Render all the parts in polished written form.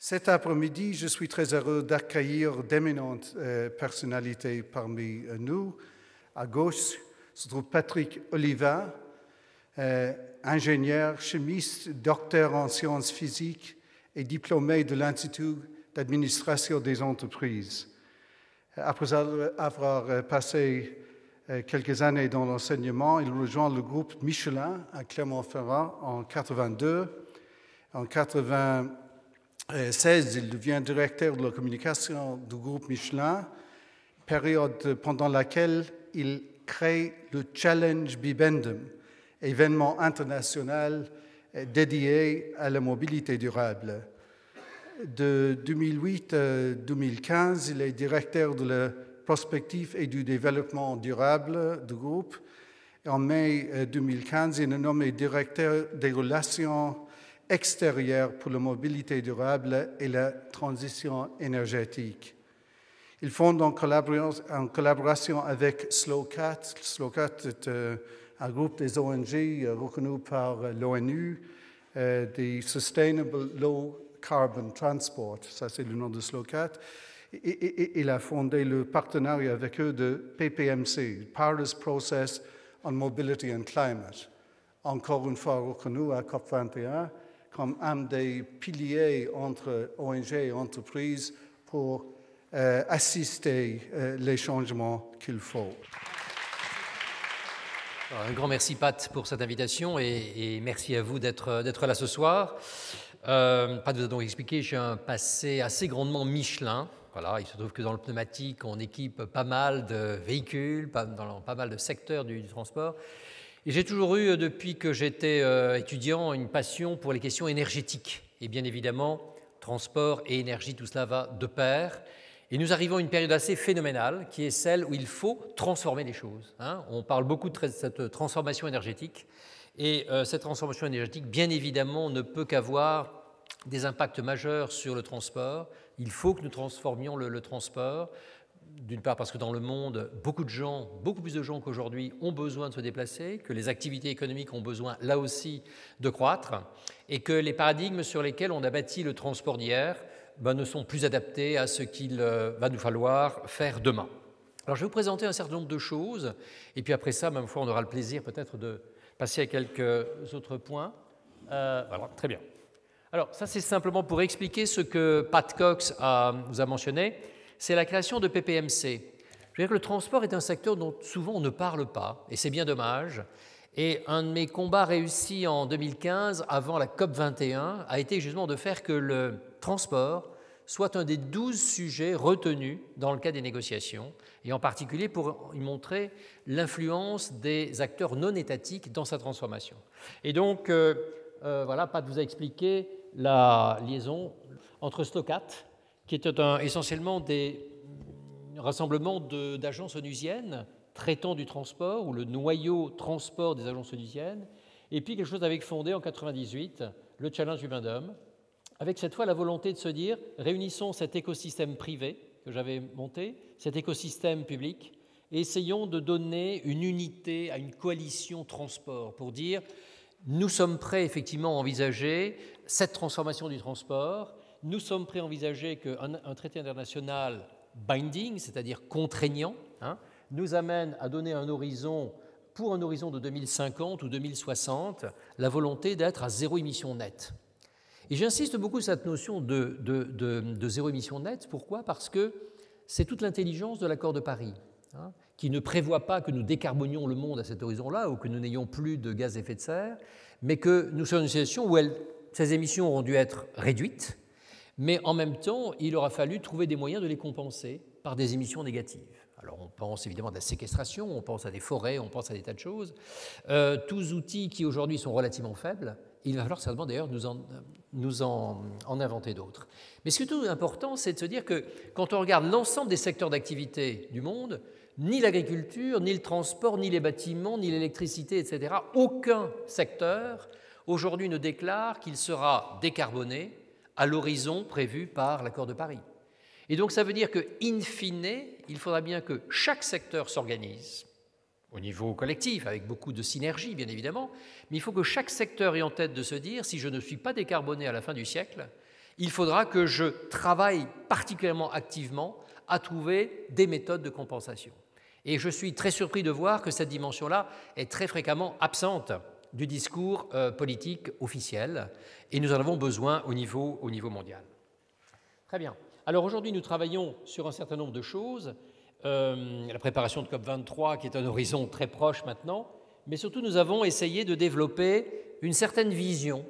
Cet après-midi, je suis très heureux d'accueillir d'éminentes personnalités parmi nous. À gauche se trouve Patrick Oliva, ingénieur, chimiste, docteur en sciences physiques et diplômé de l'Institut d'administration des entreprises. Après avoir passé quelques années dans l'enseignement, il rejoint le groupe Michelin à Clermont-Ferrand en 1982. En 1996, il devient directeur de la communication du groupe Michelin, période pendant laquelle il crée le Challenge Bibendum, événement international dédié à la mobilité durable. De 2008 à 2015, il est directeur de la prospective et du développement durable du groupe. Et en mai 2015, il est nommé directeur des relations extérieures pour la mobilité durable et la transition énergétique. Il fonde en collaboration avec SLOCAT. SLOCAT est un groupe des ONG reconnu par l'ONU, des Sustainable Low Carbon Transport, ça c'est le nom de SLOCAT. Et il a fondé le partenariat avec eux de PPMC, Paris Process on Mobility and Climate, encore une fois reconnu à COP21 comme un des piliers entre ONG et entreprises pour assister les changements qu'il faut. Alors, un grand merci Pat pour cette invitation et merci à vous d'être là ce soir. Pat vous a donc expliqué, j'ai un passé assez grandement Michelin. Voilà, il se trouve que dans le pneumatique, on équipe pas mal de véhicules, dans pas mal de secteurs du transport. Et j'ai toujours eu, depuis que j'étais étudiant, une passion pour les questions énergétiques. Et bien évidemment, transport et énergie, tout cela va de pair. Et nous arrivons à une période assez phénoménale, qui est celle où il faut transformer les choses. On parle beaucoup de cette transformation énergétique. Et cette transformation énergétique, bien évidemment, ne peut qu'avoir des impacts majeurs sur le transport. Il faut que nous transformions le transport. D'une part parce que dans le monde, beaucoup plus de gens qu'aujourd'hui ont besoin de se déplacer, que les activités économiques ont besoin là aussi de croître, et que les paradigmes sur lesquels on a bâti le transport d'hier ne sont plus adaptés à ce qu'il va nous falloir faire demain. Alors je vais vous présenter un certain nombre de choses, et puis après ça, même fois, on aura le plaisir peut-être de passer à quelques autres points. Voilà, très bien. Alors ça, c'est simplement pour expliquer ce que Pat Cox vous a mentionné. C'est la création de PPMC. Je veux dire que le transport est un secteur dont souvent on ne parle pas, et c'est bien dommage. Et un de mes combats réussis en 2015, avant la COP21, a été justement de faire que le transport soit un des 12 sujets retenus dans le cadre des négociations, et en particulier pour y montrer l'influence des acteurs non étatiques dans sa transformation. Et donc, voilà, Pat vous a expliqué la liaison entre SLOCAT, qui était essentiellement des rassemblements d'agences onusiennes traitant du transport, ou le noyau transport des agences onusiennes, et puis quelque chose avec fondé en 1998, le Challenge Bibendum, avec cette fois la volonté de se dire, réunissons cet écosystème privé que j'avais monté, cet écosystème public, et essayons de donner une unité à une coalition transport pour dire, nous sommes prêts effectivement à envisager cette transformation du transport. Nous sommes prêts à envisager qu'un traité international binding, c'est-à-dire contraignant, nous amène à donner un horizon, pour un horizon de 2050 ou 2060, la volonté d'être à zéro émission nette. Et j'insiste beaucoup sur cette notion de zéro émission nette. Pourquoi ? Parce que c'est toute l'intelligence de l'accord de Paris, qui ne prévoit pas que nous décarbonions le monde à cet horizon-là ou que nous n'ayons plus de gaz à effet de serre, mais que nous sommes dans une situation où ces émissions auront dû être réduites, mais en même temps, il aura fallu trouver des moyens de les compenser par des émissions négatives. Alors on pense évidemment à la séquestration, on pense à des forêts, on pense à des tas de choses. Tous outils qui aujourd'hui sont relativement faibles, il va falloir certainement d'ailleurs nous en inventer d'autres. Mais ce qui est tout important, c'est de se dire que quand on regarde l'ensemble des secteurs d'activité du monde, ni l'agriculture, ni le transport, ni les bâtiments, ni l'électricité, etc., aucun secteur aujourd'hui ne déclare qu'il sera décarboné à l'horizon prévu par l'accord de Paris. Et donc ça veut dire que, in fine, il faudra bien que chaque secteur s'organise au niveau collectif, avec beaucoup de synergie bien évidemment, mais il faut que chaque secteur ait en tête de se dire, si je ne suis pas décarboné à la fin du siècle, il faudra que je travaille particulièrement activement à trouver des méthodes de compensation. Et je suis très surpris de voir que cette dimension-là est très fréquemment absente du discours politique officiel, et nous en avons besoin au niveau mondial. Très bien. Alors aujourd'hui, nous travaillons sur un certain nombre de choses, la préparation de COP23 qui est un horizon très proche maintenant, mais surtout nous avons essayé de développer une certaine vision,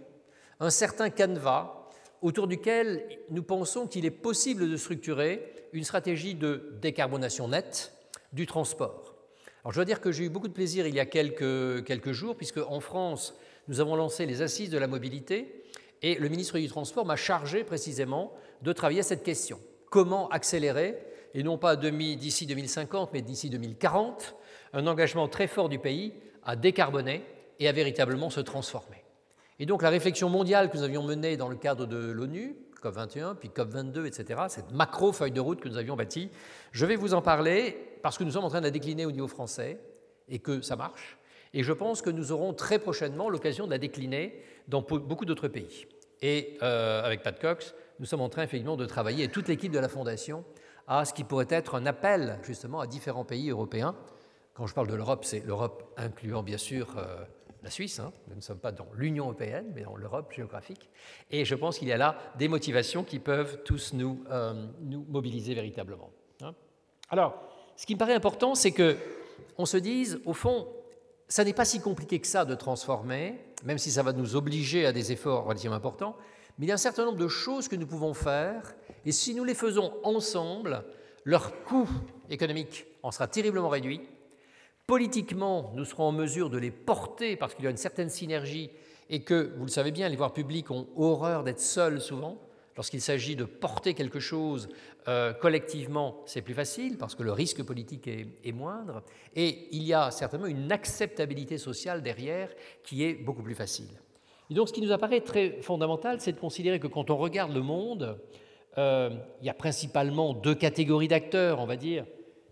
un certain canevas autour duquel nous pensons qu'il est possible de structurer une stratégie de décarbonation nette du transport. Alors, je dois dire que j'ai eu beaucoup de plaisir il y a quelques jours, puisque en France, nous avons lancé les Assises de la mobilité, et le ministre du Transport m'a chargé précisément de travailler à cette question. Comment accélérer, et non pas d'ici 2050, mais d'ici 2040, un engagement très fort du pays à décarboner et à véritablement se transformer. Et donc la réflexion mondiale que nous avions menée dans le cadre de l'ONU, COP21, puis COP22, etc., cette macro-feuille de route que nous avions bâtie, je vais vous en parler parce que nous sommes en train de la décliner au niveau français et que ça marche. Et je pense que nous aurons très prochainement l'occasion de la décliner dans beaucoup d'autres pays. Et avec Pat Cox, nous sommes en train effectivement de travailler, et toute l'équipe de la Fondation, à ce qui pourrait être un appel justement à différents pays européens. Quand je parle de l'Europe, c'est l'Europe incluant bien sûr la Suisse, hein. Nous ne sommes pas dans l'Union européenne, mais dans l'Europe géographique. Et je pense qu'il y a là des motivations qui peuvent tous nous mobiliser véritablement. Hein. Alors, ce qui me paraît important, c'est qu'on se dise, au fond, ça n'est pas si compliqué que ça de transformer, même si ça va nous obliger à des efforts relativement importants, mais il y a un certain nombre de choses que nous pouvons faire, et si nous les faisons ensemble, leur coût économique en sera terriblement réduit. Politiquement, nous serons en mesure de les porter parce qu'il y a une certaine synergie et que, vous le savez bien, les pouvoirs publics ont horreur d'être seuls souvent. Lorsqu'il s'agit de porter quelque chose collectivement, c'est plus facile parce que le risque politique est moindre et il y a certainement une acceptabilité sociale derrière qui est beaucoup plus facile. Et donc, ce qui nous apparaît très fondamental, c'est de considérer que quand on regarde le monde, il y a principalement deux catégories d'acteurs, on va dire.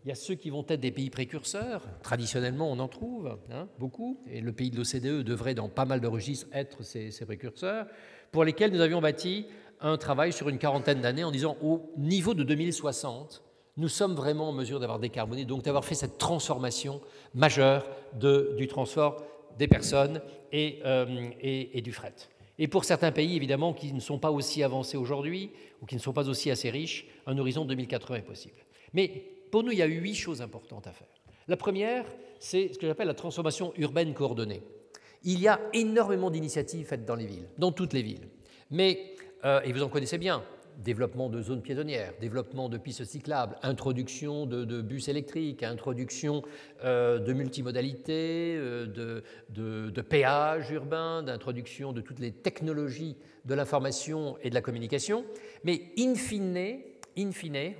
Il y a ceux qui vont être des pays précurseurs. Traditionnellement, on en trouve beaucoup. Et le pays de l'OCDE devrait, dans pas mal de registres, être ces précurseurs, pour lesquels nous avions bâti un travail sur une quarantaine d'années en disant au niveau de 2060, nous sommes vraiment en mesure d'avoir décarboné, donc d'avoir fait cette transformation majeure du transport des personnes et du fret. Et pour certains pays, évidemment, qui ne sont pas aussi avancés aujourd'hui ou qui ne sont pas aussi assez riches, un horizon 2080 est possible. Mais pour nous, il y a 8 choses importantes à faire. La première, c'est ce que j'appelle la transformation urbaine coordonnée. Il y a énormément d'initiatives faites dans les villes, dans toutes les villes. Mais, et vous en connaissez bien, développement de zones piétonnières, développement de pistes cyclables, introduction de bus électriques, introduction de multimodalité, de péages urbains, d'introduction de toutes les technologies de l'information et de la communication. Mais in fine,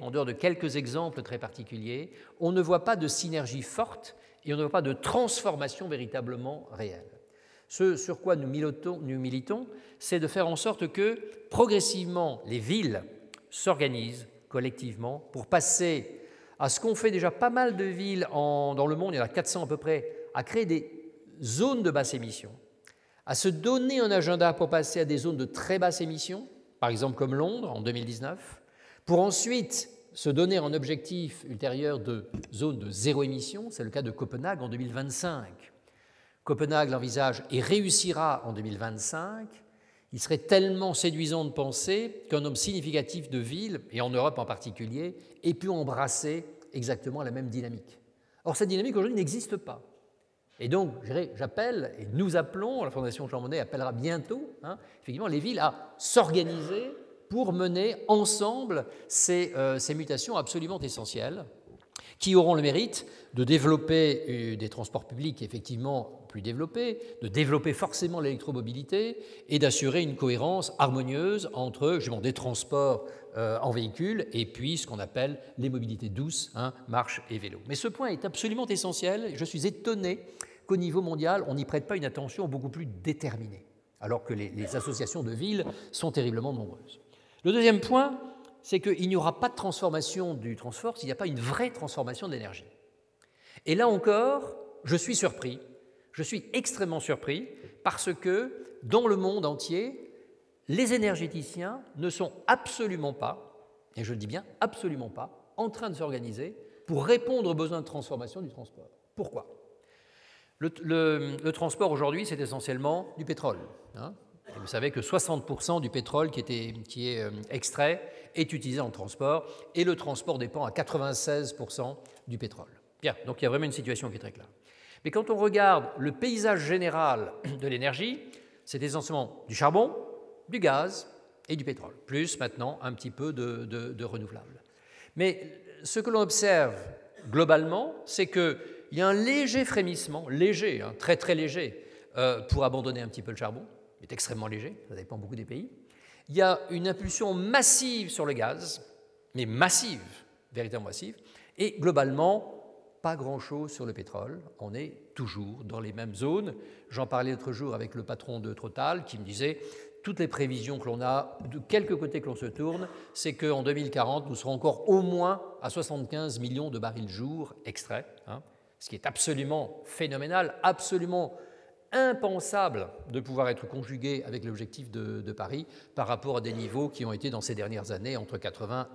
en dehors de quelques exemples très particuliers, on ne voit pas de synergie forte et on ne voit pas de transformation véritablement réelle. Ce sur quoi nous militons, c'est de faire en sorte que progressivement les villes s'organisent collectivement pour passer à ce qu'ont fait déjà pas mal de villes dans le monde, il y en a 400 à peu près, à créer des zones de basse émission, à se donner un agenda pour passer à des zones de très basse émission, par exemple comme Londres en 2019, pour ensuite se donner un objectif ultérieur de zone de zéro émission, c'est le cas de Copenhague en 2025. Copenhague l'envisage et réussira en 2025. Il serait tellement séduisant de penser qu'un nombre significatif de villes, et en Europe en particulier, ait pu embrasser exactement la même dynamique. Or, cette dynamique aujourd'hui n'existe pas. Et donc, j'appelle, et nous appelons, la Fondation Jean Monnet appellera bientôt, effectivement, les villes à s'organiser pour mener ensemble ces mutations absolument essentielles qui auront le mérite de développer des transports publics effectivement plus développés, de développer forcément l'électromobilité et d'assurer une cohérence harmonieuse entre justement, des transports en véhicule et puis ce qu'on appelle les mobilités douces, marche et vélo. Mais ce point est absolument essentiel et je suis étonné qu'au niveau mondial, on n'y prête pas une attention beaucoup plus déterminée, alors que les associations de villes sont terriblement nombreuses. Le deuxième point, c'est qu'il n'y aura pas de transformation du transport s'il n'y a pas une vraie transformation de l'énergie. Et là encore, je suis surpris, je suis extrêmement surpris, parce que dans le monde entier, les énergéticiens ne sont absolument pas, et je le dis bien absolument pas, en train de s'organiser pour répondre aux besoins de transformation du transport. Pourquoi ? Le transport aujourd'hui, c'est essentiellement du pétrole. Hein. Et vous savez que 60% du pétrole qui est extrait est utilisé en transport, et le transport dépend à 96% du pétrole. Bien, donc il y a vraiment une situation qui est très claire. Mais quand on regarde le paysage général de l'énergie, c'est essentiellement du charbon, du gaz et du pétrole, plus maintenant un petit peu de renouvelables. Mais ce que l'on observe globalement, c'est qu'il y a un léger frémissement, léger, hein, très très léger, pour abandonner un petit peu le charbon, il est extrêmement léger, ça dépend beaucoup des pays. Il y a une impulsion massive sur le gaz, mais massive, véritablement massive, et globalement, pas grand-chose sur le pétrole. On est toujours dans les mêmes zones. J'en parlais l'autre jour avec le patron de Total qui me disait toutes les prévisions que l'on a, de quelque côté que l'on se tourne, c'est qu'en 2040, nous serons encore au moins à 75 millions de barils jour extraits, hein, ce qui est absolument phénoménal, absolument impensable de pouvoir être conjugué avec l'objectif de Paris par rapport à des niveaux qui ont été dans ces dernières années entre 80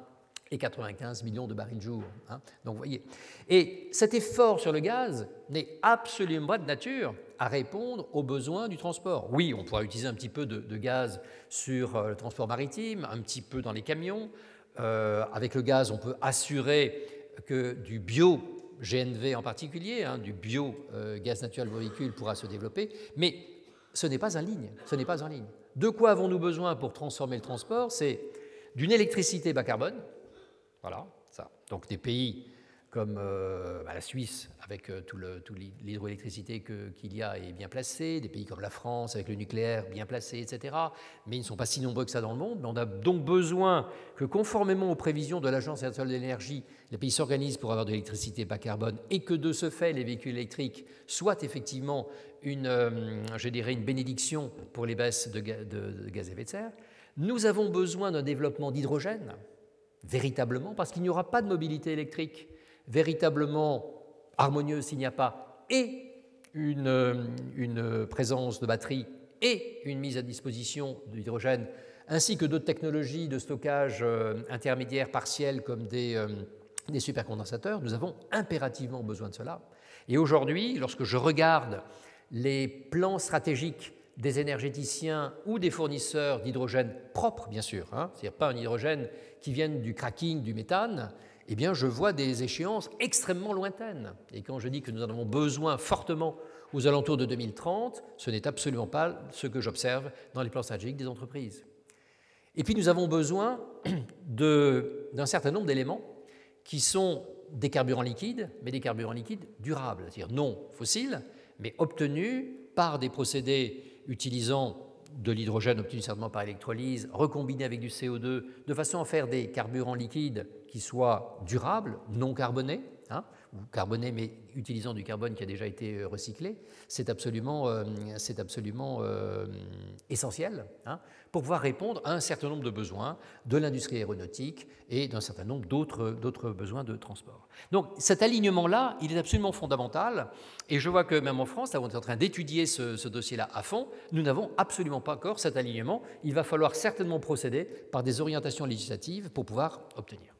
et 95 millions de barils jour. Hein. Donc, vous voyez. Et cet effort sur le gaz n'est absolument pas de nature à répondre aux besoins du transport. Oui, on pourra utiliser un petit peu de gaz sur le transport maritime, un petit peu dans les camions. Avec le gaz, on peut assurer que du bio-GNV en particulier, hein, du bio-gaz naturel pour véhicule pourra se développer, mais ce n'est pas en ligne. Ce n'est pas en ligne. De quoi avons-nous besoin pour transformer le transport? C'est d'une électricité bas carbone. Voilà, ça. Donc des pays comme la Suisse, avec tout l'hydroélectricité qu'il y a, est bien placé, des pays comme la France, avec le nucléaire, bien placé, etc. Mais ils ne sont pas si nombreux que ça dans le monde. Mais on a donc besoin que, conformément aux prévisions de l'Agence internationale de l'énergie, les pays s'organisent pour avoir de l'électricité bas carbone et que, de ce fait, les véhicules électriques soient effectivement une bénédiction pour les baisses de gaz à effet de serre. Nous avons besoin d'un développement d'hydrogène, véritablement, parce qu'il n'y aura pas de mobilité électrique véritablement harmonieuse s'il n'y a pas et une présence de batterie et une mise à disposition de l'hydrogène, ainsi que d'autres technologies de stockage intermédiaires partiels comme des supercondensateurs. Nous avons impérativement besoin de cela. Et aujourd'hui, lorsque je regarde les plans stratégiques des énergéticiens ou des fournisseurs d'hydrogène propre, bien sûr, hein, c'est-à-dire pas un hydrogène qui vienne du cracking du méthane, eh bien, je vois des échéances extrêmement lointaines. Et quand je dis que nous en avons besoin fortement aux alentours de 2030, ce n'est absolument pas ce que j'observe dans les plans stratégiques des entreprises. Et puis, nous avons besoin d'un certain nombre d'éléments qui sont des carburants liquides, mais des carburants liquides durables, c'est-à-dire non fossiles, mais obtenus par des procédés utilisant de l'hydrogène obtenu certainement par électrolyse, recombiné avec du CO2, de façon à faire des carburants liquides qui soient durables, non carbonés, hein, ou carbonés mais utilisant du carbone qui a déjà été recyclé. C'est absolument essentiel, hein, pour pouvoir répondre à un certain nombre de besoins de l'industrie aéronautique et d'un certain nombre d'autres besoins de transport. Donc cet alignement-là, il est absolument fondamental, et je vois que même en France, là, on est en train d'étudier ce dossier-là à fond, nous n'avons absolument pas encore cet alignement. Il va falloir certainement procéder par des orientations législatives pour pouvoir obtenir.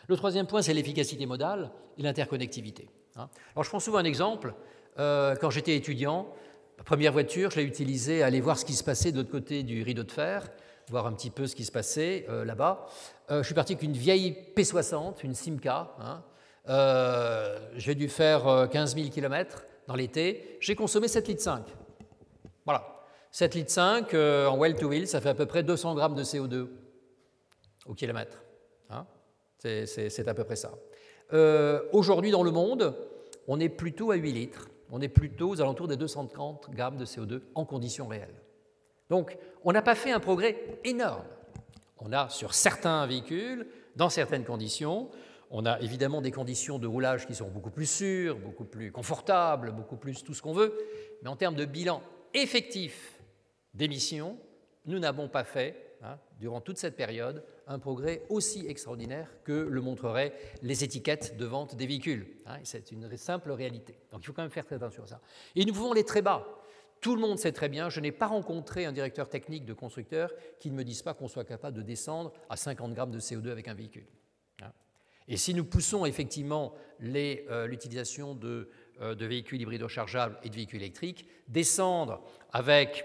Le troisième point, c'est l'efficacité modale et l'interconnectivité. Alors, je prends souvent un exemple. Quand j'étais étudiant, ma première voiture, je l'ai utilisée à aller voir ce qui se passait de l'autre côté du rideau de fer, voir un petit peu ce qui se passait là-bas. Je suis parti avec une vieille P60, une Simca. J'ai dû faire 15 000 km dans l'été. J'ai consommé 7,5 litres. Voilà. 7,5 litres en well-to-wheel, ça fait à peu près 200 grammes de CO2 au kilomètre. C'est à peu près ça. Aujourd'hui, dans le monde, on est plutôt à 8 litres. On est plutôt aux alentours des 230 grammes de CO2 en conditions réelles. Donc, on n'a pas fait un progrès énorme. On a, sur certains véhicules, dans certaines conditions, on a évidemment des conditions de roulage qui sont beaucoup plus sûres, beaucoup plus confortables, beaucoup plus tout ce qu'on veut, mais en termes de bilan effectif d'émissions, nous n'avons pas fait, durant toute cette période, un progrès aussi extraordinaire que le montreraient les étiquettes de vente des véhicules. C'est une simple réalité. Donc il faut quand même faire très attention à ça. Et nous pouvons aller très bas. Tout le monde sait très bien, je n'ai pas rencontré un directeur technique de constructeur qui ne me dise pas qu'on soit capable de descendre à 50 grammes de CO2 avec un véhicule. Et si nous poussons effectivement l'utilisation de véhicules hybrides rechargeables et de véhicules électriques, descendre avec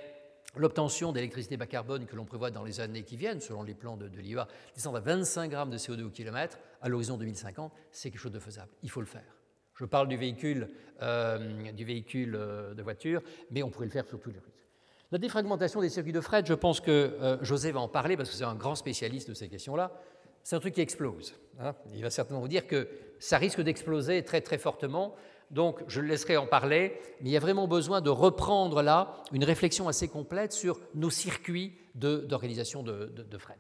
l'obtention d'électricité bas carbone que l'on prévoit dans les années qui viennent, selon les plans de l'IEA, descendre à 25 grammes de CO2 au kilomètre à l'horizon 2050, c'est quelque chose de faisable. Il faut le faire. Je parle du véhicule de voiture, mais on pourrait le faire sur tous les routes. La défragmentation des circuits de fret, je pense que José va en parler parce que c'est un grand spécialiste de ces questions-là. C'est un truc qui explose. Il va certainement vous dire que ça risque d'exploser très très fortement. Donc, je le laisserai en parler, mais il y a vraiment besoin de reprendre là une réflexion assez complète sur nos circuits d'organisation de fret.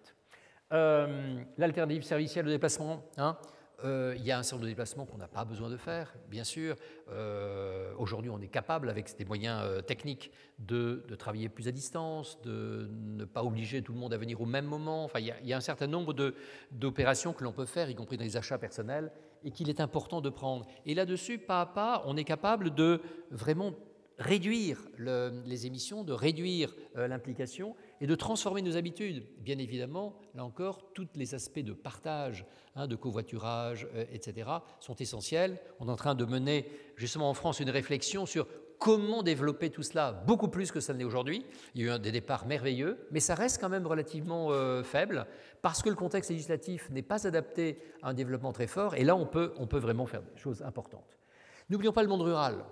L'alternative servicielle de déplacement, il y a un certain nombre de déplacements qu'on n'a pas besoin de faire, bien sûr. Aujourd'hui, on est capable, avec des moyens techniques, de travailler plus à distance, de ne pas obliger tout le monde à venir au même moment. Enfin, il y a un certain nombre d'opérations que l'on peut faire, y compris dans les achats personnels, et qu'il est important de prendre. Et là-dessus, pas à pas, on est capable de vraiment réduire les émissions, de réduire l'implication et de transformer nos habitudes. Bien évidemment, là encore, tous les aspects de partage, de covoiturage, etc., sont essentiels. On est en train de mener, justement en France, une réflexion sur comment développer tout cela beaucoup plus que ça ne l'est aujourd'hui. Il y a eu des départs merveilleux, mais ça reste quand même relativement faible parce que le contexte législatif n'est pas adapté à un développement très fort. Et là, on peut vraiment faire des choses importantes. N'oublions pas le monde rural,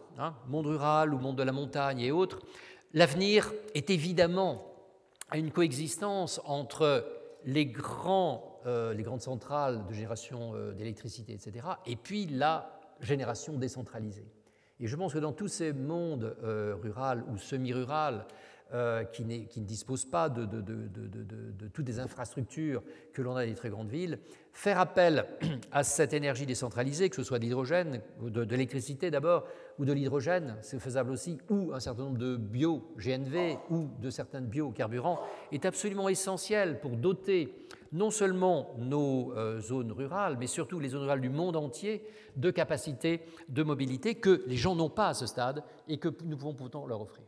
monde rural ou monde de la montagne et autres. L'avenir est évidemment à une coexistence entre les grandes centrales de génération d'électricité, etc., et puis la génération décentralisée. Et je pense que dans tous ces mondes rural ou semi-rural qui ne disposent pas de toutes les infrastructures que l'on a dans les très grandes villes, faire appel à cette énergie décentralisée, que ce soit de l'hydrogène, de l'électricité d'abord, ou de l'hydrogène, c'est faisable aussi, ou un certain nombre de bio-GNV ou de certains biocarburants, est absolument essentiel pour doter non seulement nos zones rurales, mais surtout les zones rurales du monde entier de capacités de mobilité que les gens n'ont pas à ce stade et que nous pouvons pourtant leur offrir.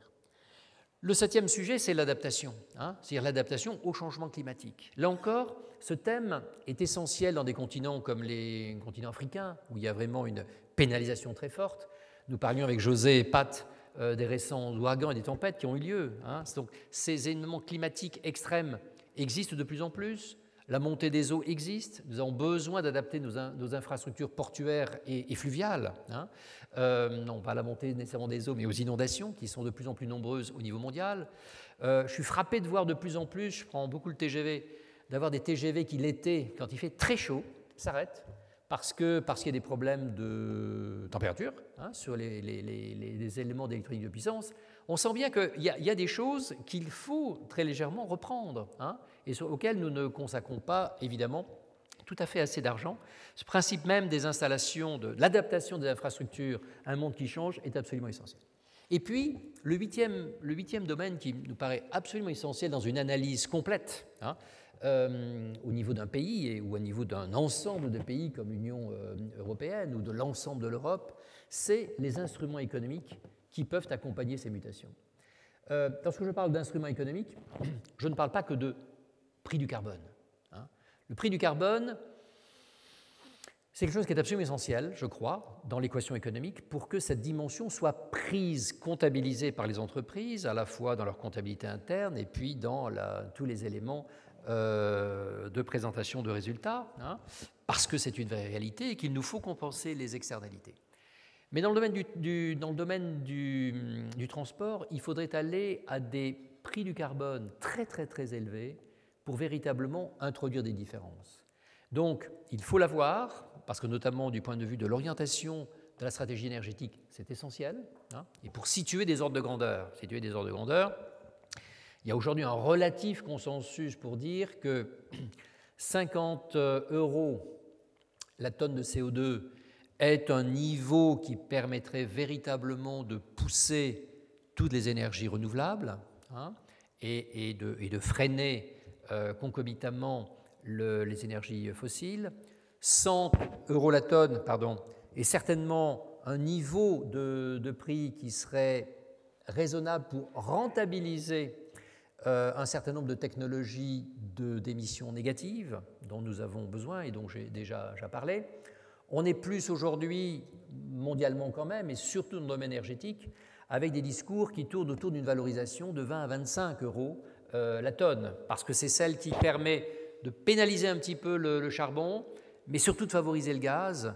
Le 7e sujet, c'est l'adaptation, c'est-à-dire l'adaptation au changement climatique. Là encore, ce thème est essentiel dans des continents comme les continents africains, où il y a vraiment une pénalisation très forte. Nous parlions avec José et Pat des récents ouragans et des tempêtes qui ont eu lieu. Donc, ces événements climatiques extrêmes existent de plus en plus. La montée des eaux existe, nous avons besoin d'adapter nos infrastructures portuaires et fluviales, non pas à la montée nécessairement des eaux, mais aux inondations qui sont de plus en plus nombreuses au niveau mondial. Je suis frappé de voir de plus en plus, je prends beaucoup le TGV, d'avoir des TGV qui l'été, quand il fait très chaud, s'arrêtent parce qu'il y a des problèmes de température sur les éléments d'électronique de puissance. On sent bien qu'il y a des choses qu'il faut très légèrement reprendre et auxquelles nous ne consacrons pas, évidemment, tout à fait assez d'argent. Ce principe même des installations, de l'adaptation des infrastructures à un monde qui change est absolument essentiel. Et puis, le huitième domaine qui nous paraît absolument essentiel dans une analyse complète, au niveau d'un pays ou au niveau d'un ensemble de pays comme l'Union européenne ou de l'ensemble de l'Europe, c'est les instruments économiques qui peuvent accompagner ces mutations. Lorsque je parle d'instruments économiques, je ne parle pas que de prix du carbone. Le prix du carbone, c'est quelque chose qui est absolument essentiel, je crois, dans l'équation économique pour que cette dimension soit prise, comptabilisée par les entreprises, à la fois dans leur comptabilité interne et puis dans tous les éléments de présentation de résultats, parce que c'est une vraie réalité et qu'il nous faut compenser les externalités. Mais dans le domaine du transport, il faudrait aller à des prix du carbone très très très élevés pour véritablement introduire des différences. Donc, il faut l'avoir, parce que notamment du point de vue de l'orientation de la stratégie énergétique, c'est essentiel. Et pour situer des ordres de grandeur, il y a aujourd'hui un relatif consensus pour dire que 50 € la tonne de CO2 est un niveau qui permettrait véritablement de pousser toutes les énergies renouvelables et de freiner concomitamment les énergies fossiles. 100 € la tonne est certainement un niveau de prix qui serait raisonnable pour rentabiliser un certain nombre de technologies d'émissions négatives dont nous avons besoin et dont j'ai déjà parlé. On est plus aujourd'hui, mondialement quand même, et surtout dans le domaine énergétique, avec des discours qui tournent autour d'une valorisation de 20 à 25 euros la tonne, parce que c'est celle qui permet de pénaliser un petit peu le charbon, mais surtout de favoriser le gaz,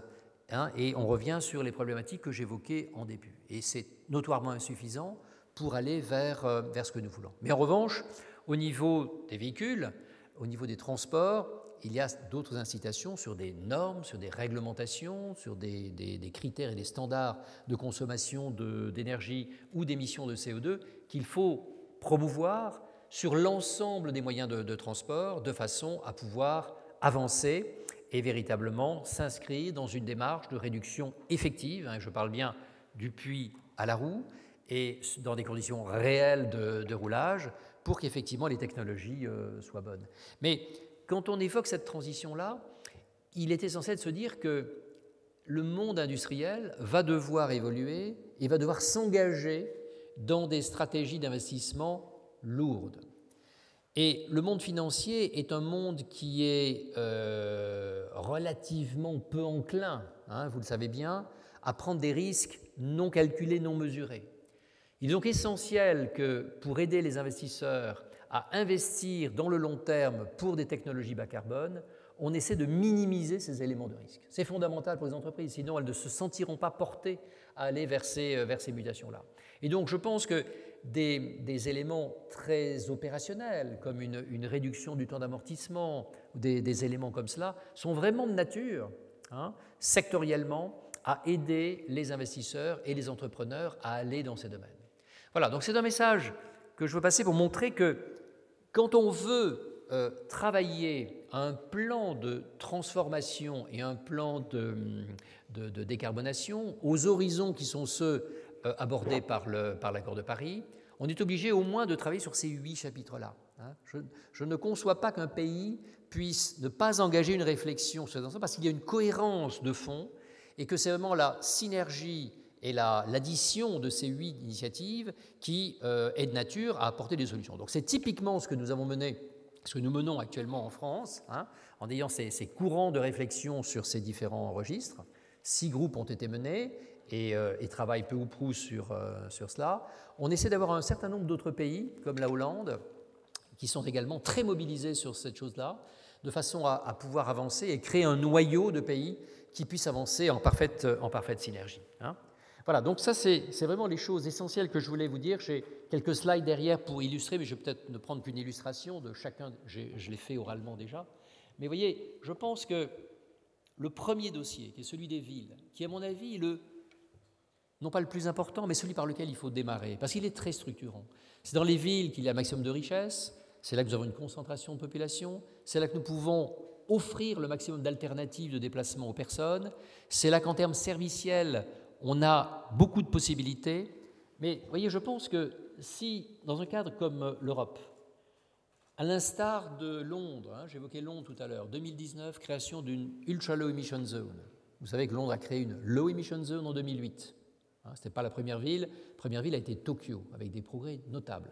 hein, et on revient sur les problématiques que j'évoquais en début. Et c'est notoirement insuffisant pour aller vers ce que nous voulons. Mais en revanche, au niveau des véhicules, au niveau des transports, il y a d'autres incitations sur des normes, sur des réglementations, sur des critères et des standards de consommation d'énergie ou d'émissions de CO2 qu'il faut promouvoir sur l'ensemble des moyens de transport de façon à pouvoir avancer et véritablement s'inscrire dans une démarche de réduction effective, hein, je parle bien du puits à la roue, et dans des conditions réelles de roulage pour qu'effectivement les technologies soient bonnes. Mais quand on évoque cette transition-là, il est essentiel de se dire que le monde industriel va devoir évoluer et va devoir s'engager dans des stratégies d'investissement lourdes. Et le monde financier est un monde qui est relativement peu enclin, hein, vous le savez bien, à prendre des risques non calculés, non mesurés. Il est donc essentiel que pour aider les investisseurs à investir dans le long terme pour des technologies bas carbone, on essaie de minimiser ces éléments de risque. C'est fondamental pour les entreprises, sinon elles ne se sentiront pas portées à aller vers ces mutations-là. Et donc je pense que des éléments très opérationnels, comme une réduction du temps d'amortissement, ou des éléments comme cela, sont vraiment de nature, hein, sectoriellement, à aider les investisseurs et les entrepreneurs à aller dans ces domaines. Voilà, donc c'est un message que je veux passer pour montrer que quand on veut travailler un plan de transformation et un plan de décarbonation aux horizons qui sont ceux abordés par l'accord de Paris, on est obligé au moins de travailler sur ces 8 chapitres-là. Hein. Je ne conçois pas qu'un pays puisse ne pas engager une réflexion sur ça parce qu'il y a une cohérence de fond et que c'est vraiment la synergie et l'addition de ces 8 initiatives qui est de nature à apporter des solutions. Donc c'est typiquement ce que nous avons mené, ce que nous menons actuellement en France, hein, en ayant ces courants de réflexion sur ces différents registres. 6 groupes ont été menés et travaillent peu ou prou sur cela. On essaie d'avoir un certain nombre d'autres pays, comme la Hollande, qui sont également très mobilisés sur cette chose-là, de façon à pouvoir avancer et créer un noyau de pays qui puissent avancer en parfaite synergie. Hein. Voilà, donc ça c'est vraiment les choses essentielles que je voulais vous dire. J'ai quelques slides derrière pour illustrer, mais je vais peut-être ne prendre qu'une illustration de chacun, je l'ai fait oralement déjà. Mais vous voyez, je pense que le premier dossier, qui est celui des villes, qui est à mon avis non pas le plus important, mais celui par lequel il faut démarrer, parce qu'il est très structurant. C'est dans les villes qu'il y a un maximum de richesse, c'est là que nous avons une concentration de population, c'est là que nous pouvons offrir le maximum d'alternatives de déplacement aux personnes, c'est là qu'en termes serviciels, on a beaucoup de possibilités, mais vous voyez, je pense que si, dans un cadre comme l'Europe, à l'instar de Londres, hein, j'évoquais Londres tout à l'heure, 2019, création d'une Ultra Low Emission Zone. Vous savez que Londres a créé une Low Emission Zone en 2008. Hein, ce n'était pas la première ville. La première ville a été Tokyo, avec des progrès notables.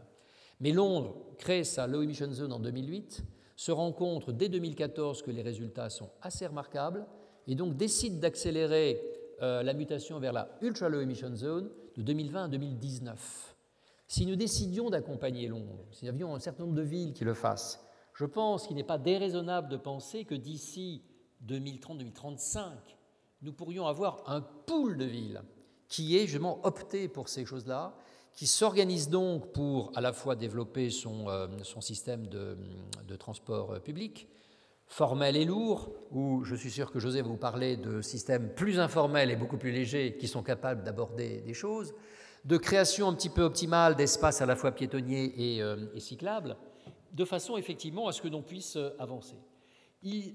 Mais Londres crée sa Low Emission Zone en 2008, se rend compte dès 2014 que les résultats sont assez remarquables, et donc décide d'accélérer la mutation vers la Ultra Low Emission Zone de 2020 à 2019. Si nous décidions d'accompagner Londres, si nous avions un certain nombre de villes qui le fassent, je pense qu'il n'est pas déraisonnable de penser que d'ici 2030-2035, nous pourrions avoir un pool de villes qui ait justement opté pour ces choses-là, qui s'organise donc pour à la fois développer son système de transport public, formel et lourd, où je suis sûr que José va vous parler de systèmes plus informels et beaucoup plus légers qui sont capables d'aborder des choses, de création un petit peu optimale d'espaces à la fois piétonniers et cyclables, de façon effectivement à ce que l'on puisse avancer.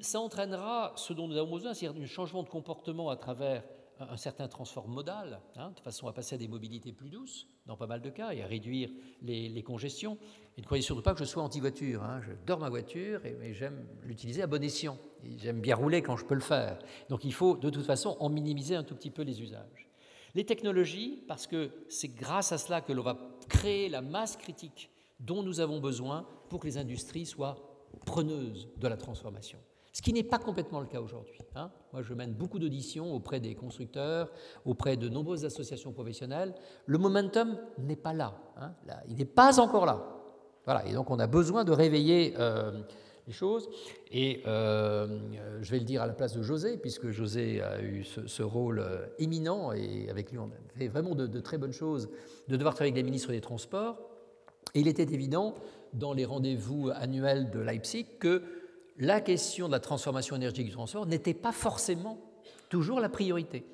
Ça entraînera ce dont nous avons besoin, c'est-à-dire un changement de comportement à travers un certain transfort modal, hein, de façon à passer à des mobilités plus douces, dans pas mal de cas, et à réduire les congestions. Et ne croyez surtout pas que je sois anti-voiture. Hein. Je dors ma voiture, mais j'aime l'utiliser à bon escient. J'aime bien rouler quand je peux le faire. Donc il faut de toute façon en minimiser un tout petit peu les usages. Les technologies, parce que c'est grâce à cela que l'on va créer la masse critique dont nous avons besoin pour que les industries soient preneuses de la transformation. Ce qui n'est pas complètement le cas aujourd'hui. Moi, je mène beaucoup d'auditions auprès des constructeurs, auprès de nombreuses associations professionnelles. Le momentum n'est pas là. Il n'est pas encore là. Voilà. Et donc, on a besoin de réveiller les choses. Et je vais le dire à la place de José, puisque José a eu ce rôle éminent, et avec lui, on a fait vraiment de très bonnes choses, de devoir travailler avec les ministres des Transports. Et il était évident, dans les rendez-vous annuels de Leipzig, que la question de la transformation énergétique du transport n'était pas forcément toujours la priorité.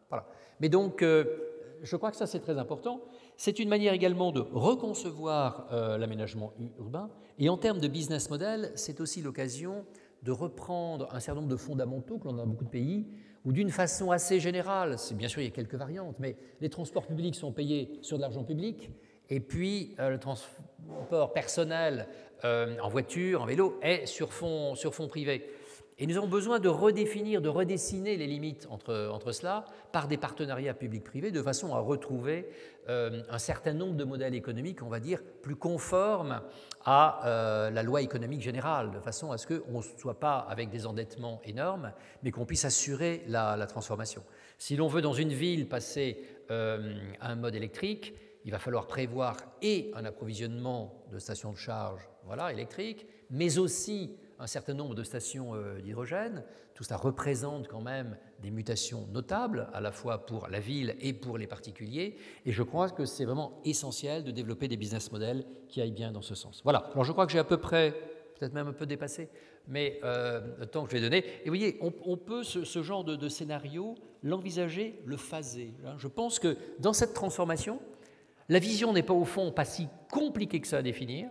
Voilà. Mais donc, je crois que ça, c'est très important. C'est une manière également de reconcevoir l'aménagement urbain. Et en termes de business model, c'est aussi l'occasion de reprendre un certain nombre de fondamentaux que l'on a dans beaucoup de pays, où d'une façon assez générale, bien sûr il y a quelques variantes, mais les transports publics sont payés sur de l'argent public, et puis le transport personnel en voiture, en vélo, est sur fond privé. Et nous avons besoin de redéfinir, de redessiner les limites entre cela par des partenariats publics-privés de façon à retrouver un certain nombre de modèles économiques, on va dire, plus conformes à la loi économique générale, de façon à ce qu'on ne soit pas avec des endettements énormes, mais qu'on puisse assurer la transformation. Si l'on veut dans une ville passer à un mode électrique, il va falloir prévoir et un approvisionnement de stations de charge électriques, mais aussi un certain nombre de stations d'hydrogène. Tout ça représente quand même des mutations notables, à la fois pour la ville et pour les particuliers. Et je crois que c'est vraiment essentiel de développer des business models qui aillent bien dans ce sens. Voilà. Alors je crois que j'ai à peu près, peut-être même un peu dépassé, mais le temps que je vais donner. Et vous voyez, on peut ce genre de scénario l'envisager, le phaser. Je pense que dans cette transformation, la vision n'est pas au fond pas si compliquée que ça à définir.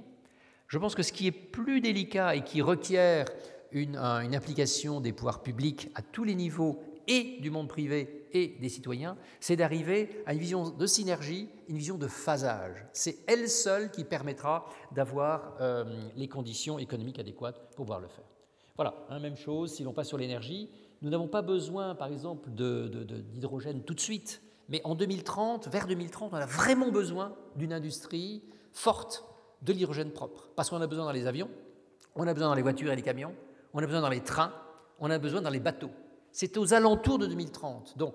Je pense que ce qui est plus délicat et qui requiert une application des pouvoirs publics à tous les niveaux et du monde privé et des citoyens, c'est d'arriver à une vision de synergie, une vision de phasage. C'est elle seule qui permettra d'avoir les conditions économiques adéquates pour pouvoir le faire. Voilà, même chose, si l'on passe sur l'énergie, nous n'avons pas besoin, par exemple, d'hydrogène tout de suite, mais en 2030, vers 2030, on a vraiment besoin d'une industrie forte de l'hydrogène propre, parce qu'on a besoin dans les avions, on a besoin dans les voitures et les camions, on a besoin dans les trains, on a besoin dans les bateaux. C'est aux alentours de 2030. Donc,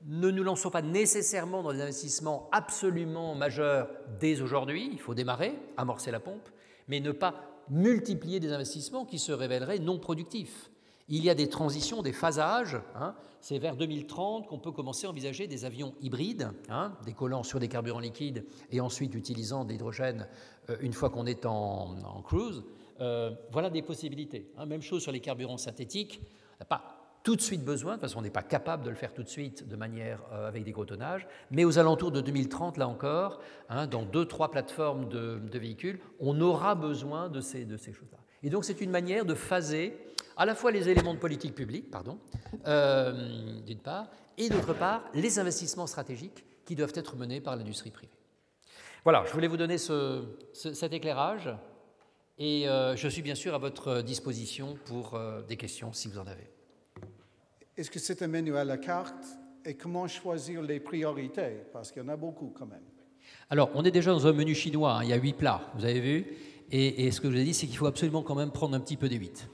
ne nous lançons pas nécessairement dans des investissements absolument majeurs dès aujourd'hui, il faut démarrer, amorcer la pompe, mais ne pas multiplier des investissements qui se révéleraient non productifs. Il y a des transitions, des phasages. C'est vers 2030 qu'on peut commencer à envisager des avions hybrides, décollant sur des carburants liquides et ensuite utilisant de l'hydrogène une fois qu'on est en cruise. Voilà des possibilités. Même chose sur les carburants synthétiques. On n'a pas tout de suite besoin, de toute façon on n'est pas capable de le faire tout de suite de manière avec des gros tonnages, mais aux alentours de 2030, là encore, dans 2-3 plateformes de véhicules, on aura besoin de ces choses-là. Et donc c'est une manière de phaser à la fois les éléments de politique publique, d'une part, et d'autre part, les investissements stratégiques qui doivent être menés par l'industrie privée. Voilà, je voulais vous donner cet éclairage, et je suis bien sûr à votre disposition pour des questions si vous en avez. Est-ce que c'est un menu à la carte et comment choisir les priorités? Parce qu'il y en a beaucoup quand même. Alors, on est déjà dans un menu chinois, il y a 8 plats, vous avez vu, et ce que je vous ai dit, c'est qu'il faut absolument quand même prendre un petit peu des 8.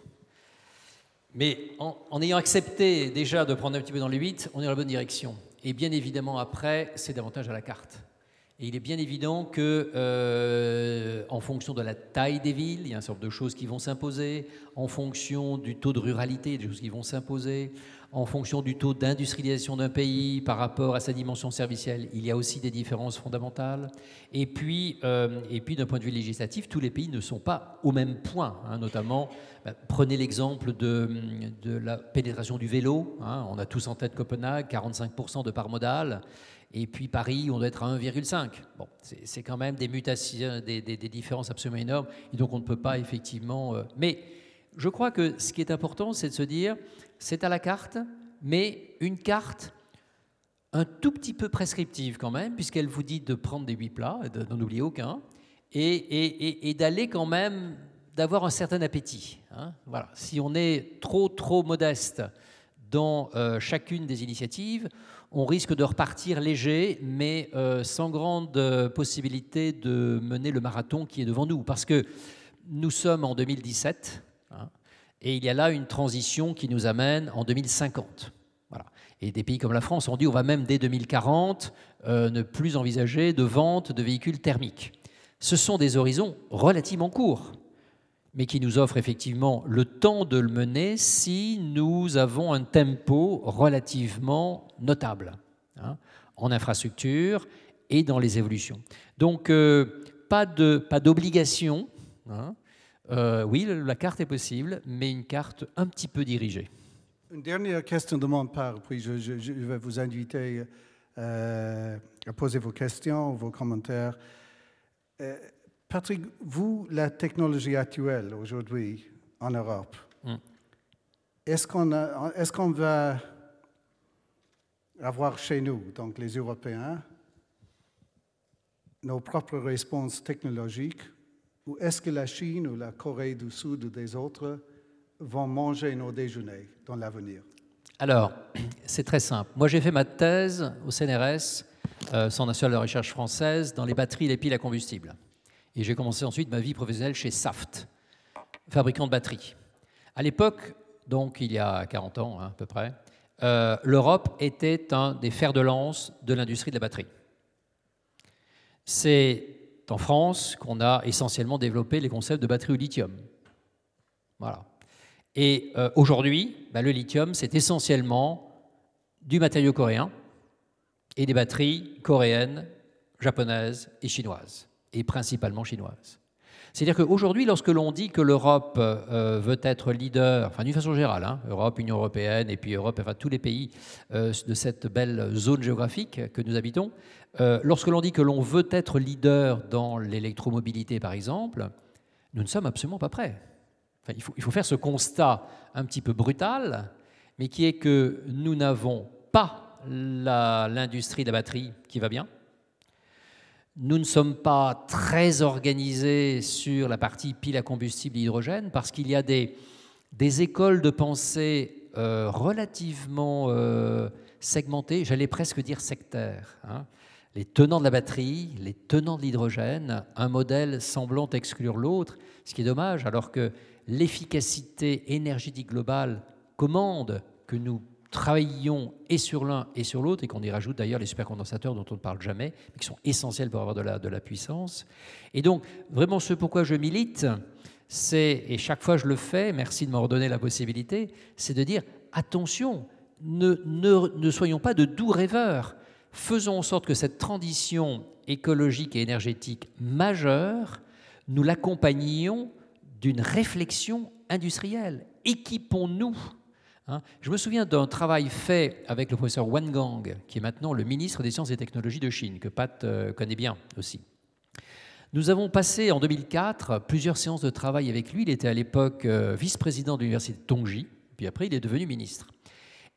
Mais en ayant accepté déjà de prendre un petit peu dans les 8, on est dans la bonne direction. Et bien évidemment, après, c'est davantage à la carte. Et il est bien évident que, en fonction de la taille des villes, il y a un certain nombre de choses qui vont s'imposer, en fonction du taux de ruralité, des choses qui vont s'imposer, en fonction du taux d'industrialisation d'un pays par rapport à sa dimension servicielle, il y a aussi des différences fondamentales. Et puis d'un point de vue législatif, tous les pays ne sont pas au même point, notamment, prenez l'exemple de la pénétration du vélo, on a tous en tête Copenhague, 45% de part modale, et puis Paris, on doit être à 1,5. Bon, c'est quand même des mutations, des différences absolument énormes, et donc on ne peut pas effectivement... mais je crois que ce qui est important, c'est de se dire, c'est à la carte, mais une carte un tout petit peu prescriptive quand même, puisqu'elle vous dit de prendre des 8 plats, d'en oublier aucun, et d'aller quand même, d'avoir un certain appétit. Voilà. Si on est trop modeste dans chacune des initiatives, on risque de repartir léger, mais sans grande possibilité de mener le marathon qui est devant nous. Parce que nous sommes en 2017, hein, et il y a là une transition qui nous amène en 2050. Voilà. Et des pays comme la France ont dit on va même dès 2040 ne plus envisager de vente de véhicules thermiques. Ce sont des horizons relativement courts, mais qui nous offrent effectivement le temps de le mener si nous avons un tempo relativement notable, hein, en infrastructure et dans les évolutions. Donc, pas d'obligation. Hein. Oui, la carte est possible, mais une carte un petit peu dirigée. Une dernière question de mon part, puis je vais vous inviter à poser vos questions, vos commentaires. Patrick, vous, la technologie actuelle aujourd'hui en Europe, est-ce qu'on va avoir chez nous, donc les Européens, nos propres réponses technologiques, ou est-ce que la Chine ou la Corée du Sud ou des autres vont manger nos déjeuners dans l'avenir? Alors, c'est très simple. Moi, j'ai fait ma thèse au CNRS, Centre national de recherche française, dans les batteries et les piles à combustible. Et j'ai commencé ensuite ma vie professionnelle chez Saft, fabricant de batteries. À l'époque, donc il y a 40 ans, hein, à peu près, l'Europe était un des fers de lance de l'industrie de la batterie. C'est en France qu'on a essentiellement développé les concepts de batterie au lithium. Voilà. Et aujourd'hui, le lithium, c'est essentiellement du matériau coréen et des batteries coréennes, japonaises et chinoises, et principalement chinoises. C'est-à-dire qu'aujourd'hui, lorsque l'on dit que l'Europe veut être leader, enfin d'une façon générale, hein, Europe, Union européenne, et puis Europe, enfin tous les pays de cette belle zone géographique que nous habitons, lorsque l'on dit que l'on veut être leader dans l'électromobilité, par exemple, nous ne sommes absolument pas prêts. Enfin, il faut faire ce constat un petit peu brutal, mais qui est que nous n'avons pas l'industrie de la batterie qui va bien. Nous ne sommes pas très organisés sur la partie pile à combustible et hydrogène parce qu'il y a des écoles de pensée relativement segmentées, j'allais presque dire sectaires. Hein. Les tenants de la batterie, les tenants de l'hydrogène, un modèle semblant exclure l'autre, ce qui est dommage alors que l'efficacité énergétique globale commande que nous travaillions et sur l'un et sur l'autre, et qu'on y rajoute d'ailleurs les supercondensateurs dont on ne parle jamais, mais qui sont essentiels pour avoir de la puissance. Et donc, vraiment, ce pourquoi je milite, c'est, et chaque fois je le fais, merci de me redonner la possibilité, c'est de dire, attention, ne soyons pas de doux rêveurs, faisons en sorte que cette transition écologique et énergétique majeure, nous l'accompagnions d'une réflexion industrielle. Équipons-nous. Hein. Je me souviens d'un travail fait avec le professeur Wang Gang, qui est maintenant le ministre des Sciences et Technologies de Chine, que Pat connaît bien aussi. Nous avons passé en 2004 plusieurs séances de travail avec lui. Il était à l'époque vice-président de l'université de Tongji, puis après il est devenu ministre.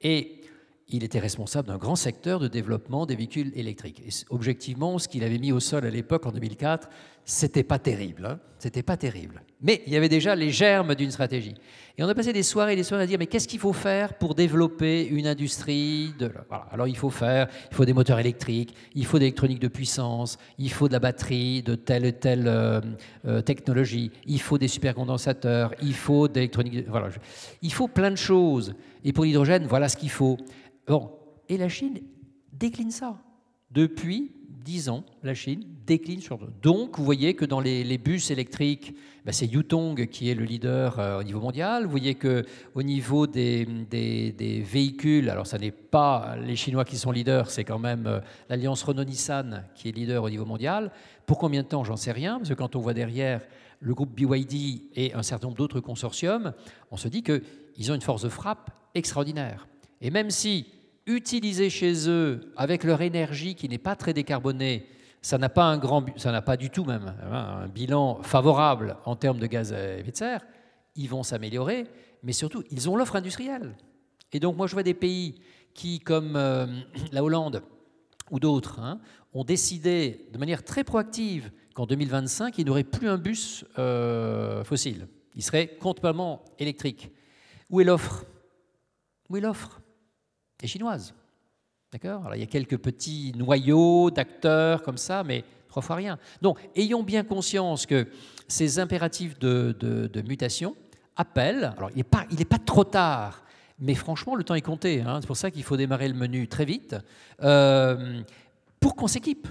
Et il était responsable d'un grand secteur de développement des véhicules électriques. Et objectivement, ce qu'il avait mis au sol à l'époque, en 2004, c'était pas terrible. Hein, c'était pas terrible. Mais il y avait déjà les germes d'une stratégie. Et on a passé des soirées et des soirées à dire, mais qu'est-ce qu'il faut faire pour développer une industrie de... Voilà. Alors il faut des moteurs électriques, il faut de l'électronique de puissance, il faut de la batterie de telle et telle technologie, il faut des supercondensateurs, il faut de l'électronique... Voilà. Il faut plein de choses. Et pour l'hydrogène, voilà ce qu'il faut. Bon, et la Chine décline ça. Depuis 10 ans, la Chine décline sur... Donc, vous voyez que dans les bus électriques, c'est Yutong qui est le leader au niveau mondial. Vous voyez qu'au niveau des véhicules, alors ça n'est pas les Chinois qui sont leaders, c'est quand même l'alliance Renault-Nissan qui est leader au niveau mondial. Pour combien de temps, j'en sais rien, parce que quand on voit derrière le groupe BYD et un certain nombre d'autres consortiums, on se dit qu'ils ont une force de frappe extraordinaire. Et même si, utilisés chez eux, avec leur énergie qui n'est pas très décarbonée, ça n'a pas du tout même un bilan favorable en termes de gaz à effet de serre, ils vont s'améliorer, mais surtout, ils ont l'offre industrielle. Et donc, moi, je vois des pays qui, comme la Hollande ou d'autres, ont décidé de manière très proactive qu'en 2025, il n'y aurait plus un bus fossile. Il serait complètement électrique. Où est l'offre ? Où est l'offre ? Et chinoise. D'accord? Alors, il y a quelques petits noyaux d'acteurs comme ça, mais 3 fois rien. Donc, ayons bien conscience que ces impératifs de mutation appellent, alors il n'est pas trop tard, mais franchement, le temps est compté. Hein, c'est pour ça qu'il faut démarrer le menu très vite, pour qu'on s'équipe,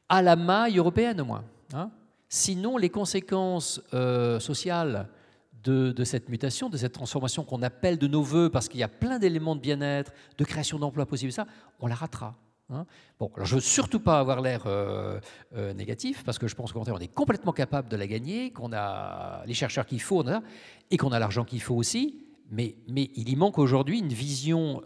à la maille européenne au moins. Hein. Sinon, les conséquences sociales de cette mutation, de cette transformation qu'on appelle de nos voeux, parce qu'il y a plein d'éléments de bien-être, de création d'emplois possibles, ça, on la ratera. Hein. Bon, alors je ne veux surtout pas avoir l'air négatif, parce que je pense qu'au contraire, on est complètement capable de la gagner, qu'on a les chercheurs qu'il faut, et qu'on a l'argent qu'il faut aussi, mais il y manque aujourd'hui une vision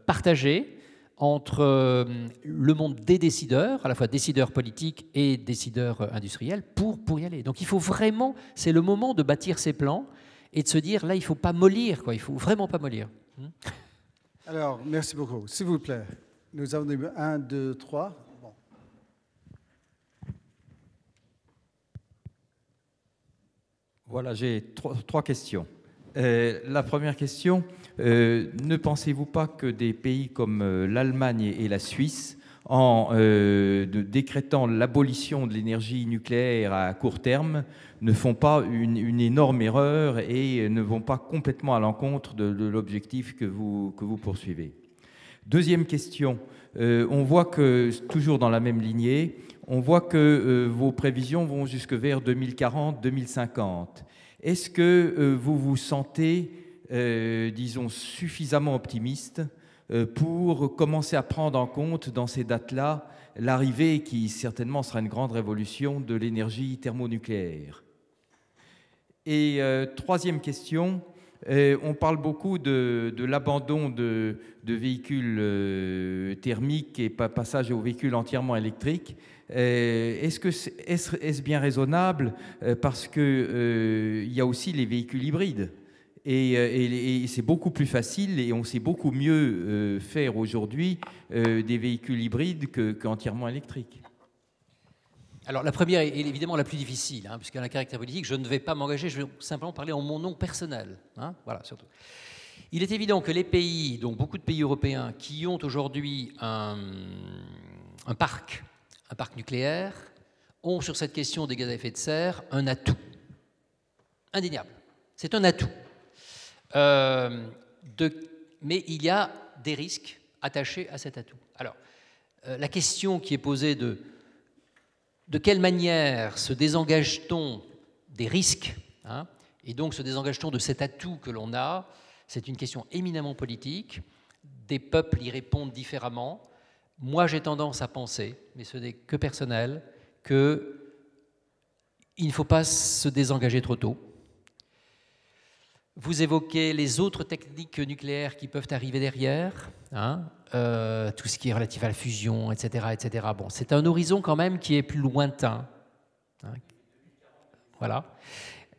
partagée entre le monde des décideurs, à la fois décideurs politiques et décideurs industriels, pour y aller. Donc il faut vraiment, c'est le moment de bâtir ces plans et de se dire, là, il ne faut pas mollir, quoi. Il ne faut vraiment pas mollir. Alors, merci beaucoup. S'il vous plaît, nous avons 1, 2, 3. Bon. Voilà, j'ai trois questions. La première question, ne pensez-vous pas que des pays comme l'Allemagne et la Suisse, en décrétant l'abolition de l'énergie nucléaire à court terme, ne font pas une énorme erreur et ne vont pas complètement à l'encontre de l'objectif que vous poursuivez? Deuxième question, on voit que, toujours dans la même lignée, on voit que vos prévisions vont jusque vers 2040-2050. Est-ce que vous vous sentez, disons, suffisamment optimiste pour commencer à prendre en compte dans ces dates-là l'arrivée, qui certainement sera une grande révolution, de l'énergie thermonucléaire? Et troisième question, on parle beaucoup de l'abandon de véhicules thermiques et passage aux véhicules entièrement électriques. Est-ce bien raisonnable, parce qu'il y a aussi les véhicules hybrides et c'est beaucoup plus facile et on sait beaucoup mieux faire aujourd'hui des véhicules hybrides qu'entièrement électriques. Alors la première est évidemment la plus difficile, hein, puisqu'elle a un caractère politique. Je ne vais pas m'engager, je vais simplement parler en mon nom personnel. Hein, voilà, surtout. Il est évident que les pays, donc beaucoup de pays européens, qui ont aujourd'hui un parc nucléaire, ont sur cette question des gaz à effet de serre un atout. Indéniable. C'est un atout. Mais il y a des risques attachés à cet atout. Alors, la question qui est posée de quelle manière se désengage-t-on des risques, hein, et donc se désengage-t-on de cet atout que l'on a, c'est une question éminemment politique. Des peuples y répondent différemment. Moi, j'ai tendance à penser, mais ce n'est que personnel, qu'il ne faut pas se désengager trop tôt. Vous évoquez les autres techniques nucléaires qui peuvent arriver derrière, hein, tout ce qui est relatif à la fusion, etc. etc. Bon, c'est un horizon quand même qui est plus lointain. Hein. Voilà.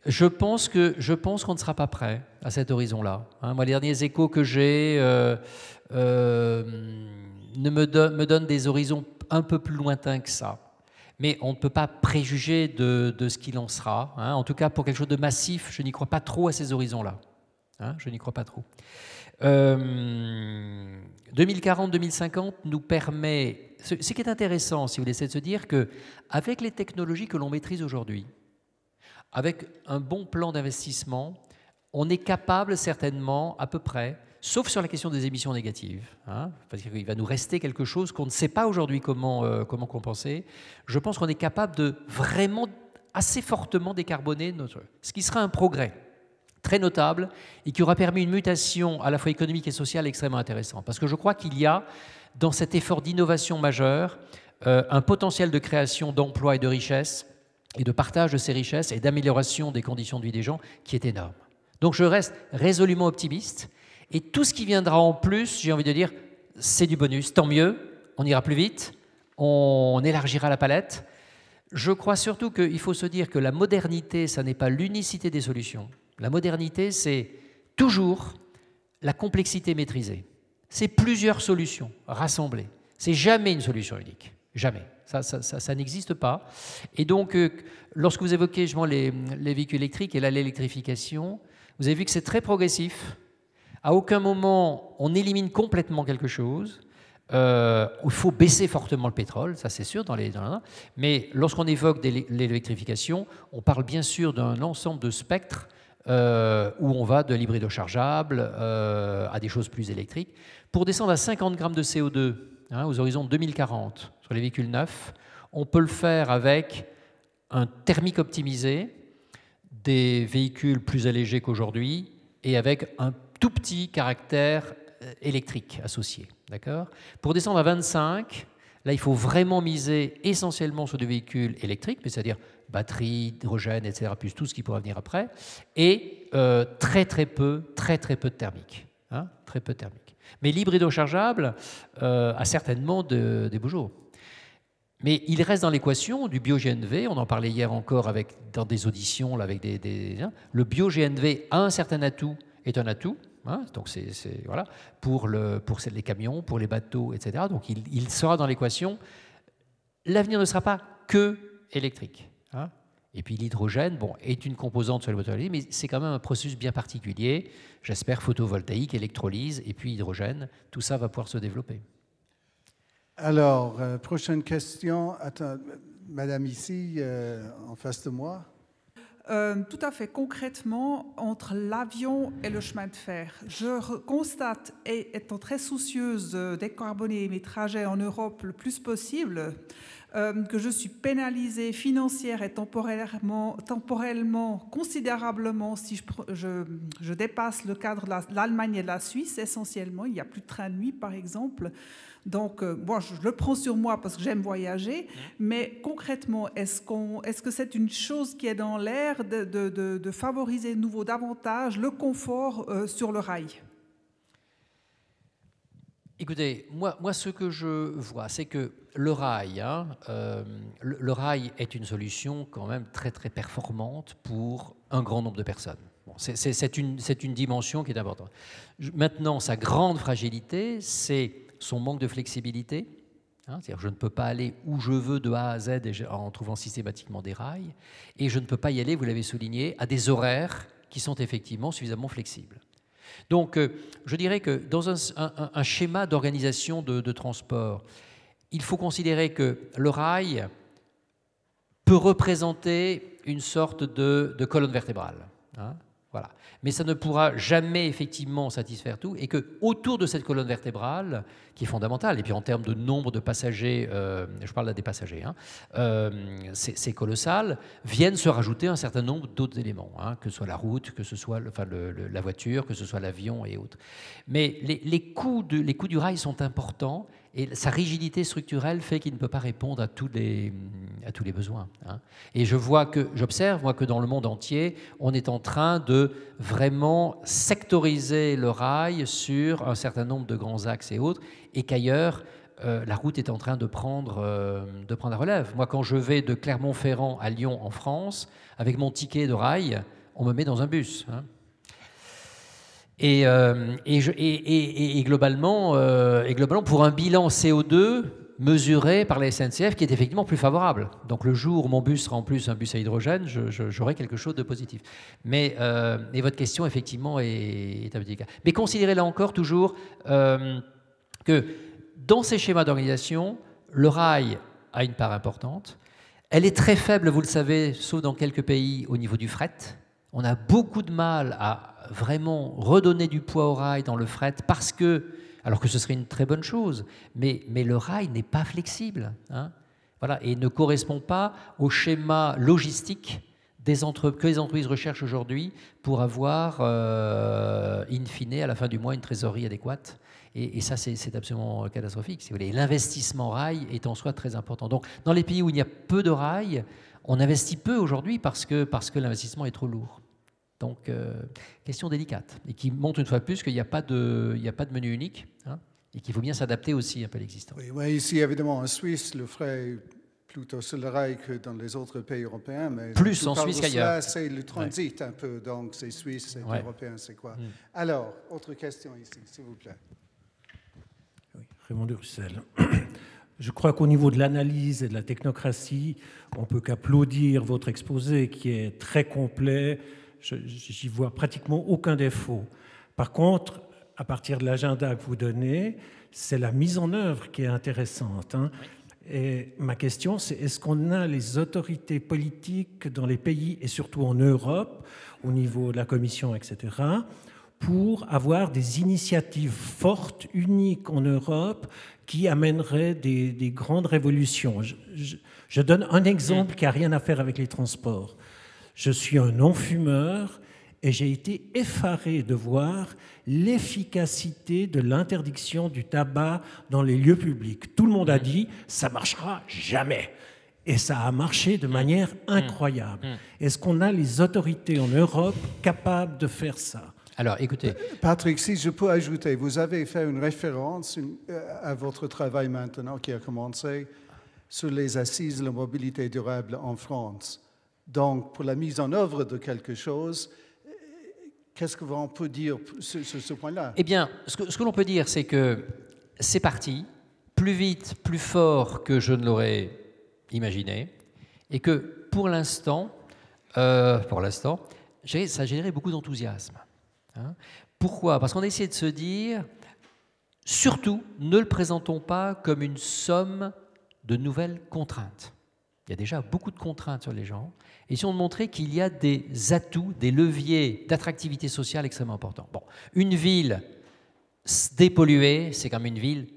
Je pense qu'on ne sera pas prêt à cet horizon-là. Hein. Moi, les derniers échos que j'ai me donnent des horizons un peu plus lointains que ça. Mais on ne peut pas préjuger de ce qu'il en sera. Hein. En tout cas, pour quelque chose de massif, je n'y crois pas trop à ces horizons-là. Hein, je n'y crois pas trop. 2040-2050 nous permet... Ce qui est intéressant, si vous voulez, c'est de se dire qu'avec les technologies que l'on maîtrise aujourd'hui, avec un bon plan d'investissement, on est capable certainement, à peu près, sauf sur la question des émissions négatives, hein, parce qu'il va nous rester quelque chose qu'on ne sait pas aujourd'hui comment compenser. Je pense qu'on est capable de vraiment assez fortement décarboner ce qui sera un progrès très notable et qui aura permis une mutation à la fois économique et sociale extrêmement intéressante. Parce que je crois qu'il y a, dans cet effort d'innovation majeure, un potentiel de création d'emplois et de richesses, et de partage de ces richesses et d'amélioration des conditions de vie des gens qui est énorme. Donc je reste résolument optimiste. Et tout ce qui viendra en plus, j'ai envie de dire, c'est du bonus. Tant mieux, on ira plus vite, on élargira la palette. Je crois surtout qu'il faut se dire que la modernité, ça n'est pas l'unicité des solutions. La modernité, c'est toujours la complexité maîtrisée. C'est plusieurs solutions rassemblées. C'est jamais une solution unique. Jamais. Ça n'existe pas. Et donc, lorsque vous évoquez justement les véhicules électriques et l'électrification, vous avez vu que c'est très progressif. À aucun moment, on élimine complètement quelque chose. Il faut baisser fortement le pétrole, ça c'est sûr, mais lorsqu'on évoque l'électrification, on parle bien sûr d'un ensemble de spectres où on va de l'hybride rechargeable à des choses plus électriques. Pour descendre à 50 grammes de CO2 aux horizons 2040 sur les véhicules neufs, on peut le faire avec un thermique optimisé, des véhicules plus allégés qu'aujourd'hui et avec un tout petit caractère électrique associé. D'accord ? Pour descendre à 25, là, il faut vraiment miser essentiellement sur des véhicules électriques, c'est-à-dire batterie, hydrogène, etc., plus tout ce qui pourra venir après, et très peu de thermique. Très peu de thermique. Mais l'hybride rechargeable a certainement des beaux jours. Mais il reste dans l'équation du bio-GNV, on en parlait hier encore dans des auditions, là, avec le bio-GNV a un certain atout, est un atout, donc voilà, pour les camions, pour les bateaux, etc. Donc il sera dans l'équation. L'avenir ne sera pas que électrique. Et puis l'hydrogène, est une composante sur les voitures électriques, mais c'est quand même un processus bien particulier. J'espère photovoltaïque, électrolyse, et puis hydrogène. Tout ça va pouvoir se développer. Alors, prochaine question. Attends, madame ici, en face de moi. Tout à fait. Concrètement, entre l'avion et le chemin de fer, je constate, et étant très soucieuse de décarboner mes trajets en Europe le plus possible, que je suis pénalisée financière et temporellement considérablement si je dépasse le cadre de l'Allemagne et de la Suisse essentiellement. Il n'y a plus de train de nuit, par exemple. Donc, moi, je le prends sur moi parce que j'aime voyager, mais concrètement, est-ce que c'est une chose qui est dans l'air de favoriser de nouveau davantage le confort sur le rail ? Écoutez, moi, ce que je vois, c'est que le rail, le rail est une solution quand même très, très performante pour un grand nombre de personnes. C'est une dimension qui est importante. Maintenant, sa grande fragilité, c'est son manque de flexibilité, c'est-à-dire je ne peux pas aller où je veux de A à Z en trouvant systématiquement des rails, et je ne peux pas y aller, vous l'avez souligné, à des horaires qui sont effectivement suffisamment flexibles. Donc, je dirais que dans un schéma d'organisation de transport, il faut considérer que le rail peut représenter une sorte de colonne vertébrale. Voilà. Mais ça ne pourra jamais effectivement satisfaire tout, et qu'autour de cette colonne vertébrale, qui est fondamentale, et puis en termes de nombre de passagers, je parle là des passagers, c'est colossal, viennent se rajouter un certain nombre d'autres éléments, que ce soit la route, que ce soit la voiture, que ce soit l'avion et autres. Mais les coûts du rail sont importants, et sa rigidité structurelle fait qu'il ne peut pas répondre à tous les besoins. Et j'observe, moi, que dans le monde entier, on est en train de vraiment sectoriser le rail sur un certain nombre de grands axes et autres, et qu'ailleurs, la route est en train de prendre la relève. Moi, quand je vais de Clermont-Ferrand à Lyon en France, avec mon ticket de rail, on me met dans un bus. Et globalement, pour un bilan CO2 mesuré par la SNCF qui est effectivement plus favorable. Donc le jour où mon bus sera en plus un bus à hydrogène, j'aurai quelque chose de positif. Mais votre question, effectivement, est un petit cas. Mais considérez là encore toujours que dans ces schémas d'organisation, le rail a une part importante. Elle est très faible, vous le savez, sauf dans quelques pays au niveau du fret. On a beaucoup de mal à vraiment redonner du poids au rail dans le fret alors que ce serait une très bonne chose, mais le rail n'est pas flexible, voilà, et ne correspond pas au schéma logistique que les entreprises recherchent aujourd'hui pour avoir, in fine, à la fin du mois, une trésorerie adéquate. Et ça, c'est absolument catastrophique, si vous voulez. L'investissement rail est en soi très important. Donc, dans les pays où il y a peu de rail, on investit peu aujourd'hui parce que l'investissement est trop lourd. Donc, question délicate, et qui montre une fois de plus qu'il n'y a pas de menu unique, et qu'il faut bien s'adapter aussi un peu à l'existant. Oui, ici, évidemment, en Suisse, le frais est plutôt sur le rail que dans les autres pays européens. Mais plus en Suisse qu'ailleurs. C'est le transit un peu, donc c'est suisse, c'est européen, c'est quoi. Alors, autre question ici, s'il vous plaît. Oui, Raymond de Russel. Je crois qu'au niveau de l'analyse et de la technocratie, on ne peut qu'applaudir votre exposé qui est très complet. J'y vois pratiquement aucun défaut. Par contre, à partir de l'agenda que vous donnez, c'est la mise en œuvre qui est intéressante. Hein. Et ma question, c'est est-ce qu'on a les autorités politiques dans les pays, et surtout en Europe, au niveau de la Commission, etc., pour avoir des initiatives fortes, uniques en Europe, qui amèneraient des grandes révolutions. Je donne un exemple qui n'a rien à faire avec les transports. Je suis un non-fumeur et j'ai été effaré de voir l'efficacité de l'interdiction du tabac dans les lieux publics. Tout le monde a dit « ça ne marchera jamais ». Et ça a marché de manière incroyable. Est-ce qu'on a les autorités en Europe capables de faire ça? Alors, écoutez. Patrick, si je peux ajouter, vous avez fait une référence à votre travail maintenant qui a commencé sur les assises de la mobilité durable en France. Donc, pour la mise en œuvre de quelque chose, qu'est-ce qu'on peut dire sur ce point-là? Eh bien, ce que l'on peut dire, c'est que c'est parti, plus vite, plus fort que je ne l'aurais imaginé, et que pour l'instant, ça a généré beaucoup d'enthousiasme. Hein. Pourquoi? Parce qu'on a essayé de se dire, surtout, ne le présentons pas comme une somme de nouvelles contraintes. Il y a déjà beaucoup de contraintes sur les gens. Essayons de montrer qu'il y a des atouts, des leviers d'attractivité sociale extrêmement importants. Bon, une ville dépolluée, c'est quand même une ville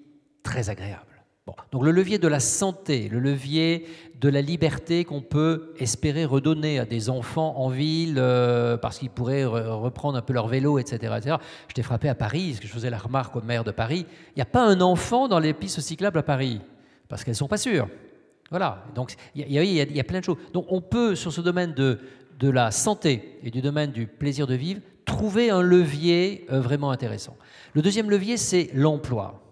très agréable. Bon, donc le levier de la santé, le levier de la liberté qu'on peut espérer redonner à des enfants en ville parce qu'ils pourraient reprendre un peu leur vélo, etc., etc. J'étais frappé à Paris, parce que je faisais la remarque au maire de Paris, il n'y a pas un enfant dans les pistes cyclables à Paris, parce qu'elles ne sont pas sûres. Voilà, donc il y a plein de choses. Donc on peut, sur ce domaine de la santé et du domaine du plaisir de vivre, trouver un levier vraiment intéressant. Le deuxième levier, c'est l'emploi.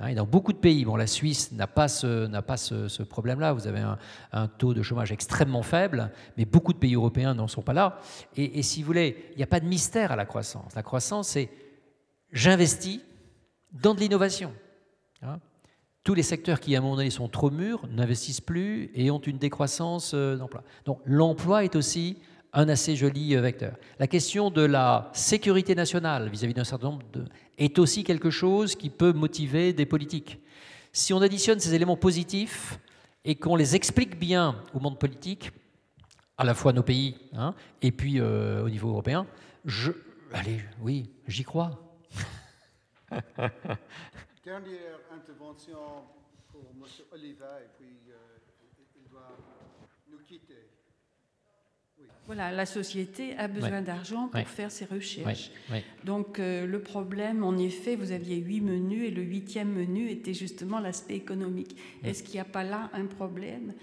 Et dans beaucoup de pays, bon, la Suisse n'a pas ce problème-là, vous avez un taux de chômage extrêmement faible, mais beaucoup de pays européens n'en sont pas là. Et si vous voulez, il n'y a pas de mystère à la croissance. La croissance, c'est j'investis dans de l'innovation. Tous les secteurs qui, à un moment donné, sont trop mûrs, n'investissent plus et ont une décroissance d'emploi. Donc l'emploi est aussi un assez joli vecteur. La question de la sécurité nationale vis-à-vis d'un certain nombre est aussi quelque chose qui peut motiver des politiques. Si on additionne ces éléments positifs et qu'on les explique bien au monde politique, à la fois nos pays et puis au niveau européen, oui, j'y crois. Dernière intervention pour M. Oliva, et puis il doit nous quitter. Oui. Voilà, la société a besoin d'argent pour faire ses recherches. Oui. Donc le problème, en effet, vous aviez 8 menus et le 8e menu était justement l'aspect économique. Est-ce qu'il n'y a pas là un problème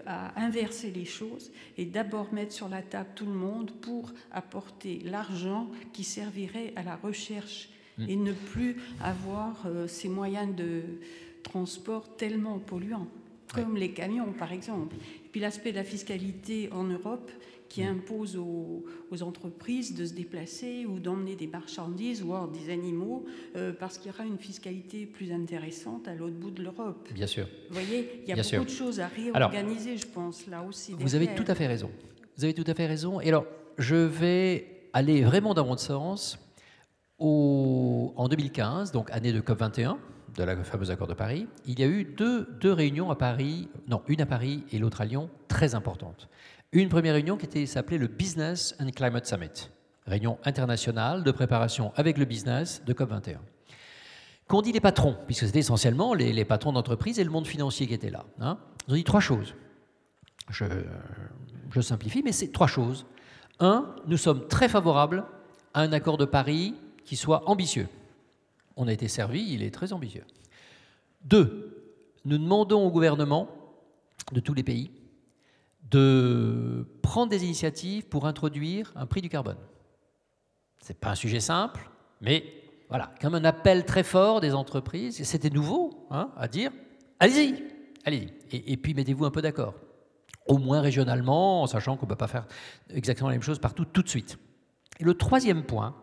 à inverser les choses et d'abord mettre sur la table tout le monde pour apporter l'argent qui servirait à la recherche et ne plus avoir ces moyens de transport tellement polluants, comme les camions par exemple. Et puis l'aspect de la fiscalité en Europe qui impose aux entreprises de se déplacer ou d'emmener des marchandises ou des animaux parce qu'il y aura une fiscalité plus intéressante à l'autre bout de l'Europe. Bien sûr. Vous voyez, il y a beaucoup de choses à réorganiser, je pense, là aussi. Vous avez tout à fait raison. Vous avez tout à fait raison. Et alors, je vais aller vraiment dans mon sens. En 2015, donc année de COP21, de la fameuse accord de Paris, il y a eu deux réunions à Paris, une à Paris et l'autre à Lyon, très importantes. Une première réunion qui s'appelait le Business and Climate Summit, réunion internationale de préparation avec le business de COP21. Qu'ont dit les patrons, puisque c'était essentiellement les patrons d'entreprise et le monde financier qui étaient là. Ils ont dit 3 choses. Je simplifie, mais c'est 3 choses. 1, nous sommes très favorables à un accord de Paris qui soit ambitieux. On a été servi, il est très ambitieux. 2, nous demandons au gouvernement de tous les pays de prendre des initiatives pour introduire un prix du carbone. Ce n'est pas un sujet simple, mais voilà, comme un appel très fort des entreprises, et c'était nouveau à dire, allez-y. Et puis mettez-vous un peu d'accord, au moins régionalement, en sachant qu'on ne peut pas faire exactement la même chose partout tout de suite. Et le 3e point,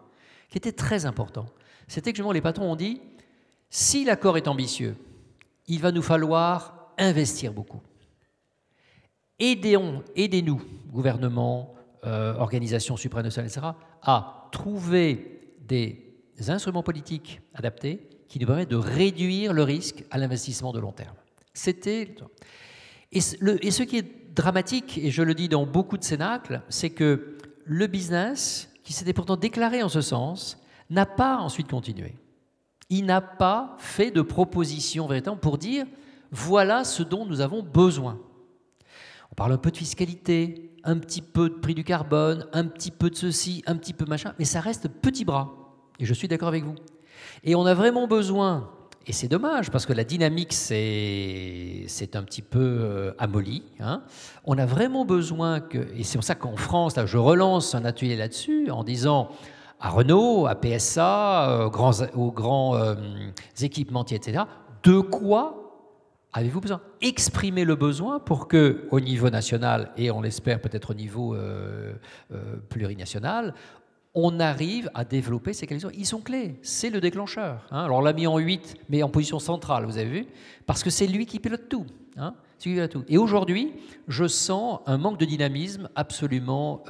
qui était très important, c'était que justement les patrons ont dit, si l'accord est ambitieux, il va nous falloir investir beaucoup. Aidez-nous, gouvernement, organisations supranationales, etc., à trouver des instruments politiques adaptés qui nous permettent de réduire le risque à l'investissement de long terme. Et ce qui est dramatique, et je le dis dans beaucoup de cénacles, c'est que le business, qui s'était pourtant déclaré en ce sens, n'a pas ensuite continué. Il n'a pas fait de proposition véritable pour dire « voilà ce dont nous avons besoin ». On parle un peu de fiscalité, un petit peu de prix du carbone, un petit peu de ceci, un petit peu machin, mais ça reste petit bras. Et je suis d'accord avec vous. Et on a vraiment besoin, et c'est dommage, parce que la dynamique c'est un petit peu amolli, hein. On a vraiment besoin que, et c'est pour ça qu'en France, là, je relance un atelier là-dessus, en disant à Renault, à PSA, aux grands équipementiers, etc., de quoi avez-vous besoin? Exprimer le besoin pour que, au niveau national, et on l'espère peut-être au niveau plurinational, on arrive à développer ces qualités. Ils sont clés, c'est le déclencheur. Hein. Alors on l'a mis en 8, mais en position centrale, vous avez vu, parce que c'est lui qui pilote tout. Hein. Et aujourd'hui, je sens un manque de dynamisme absolument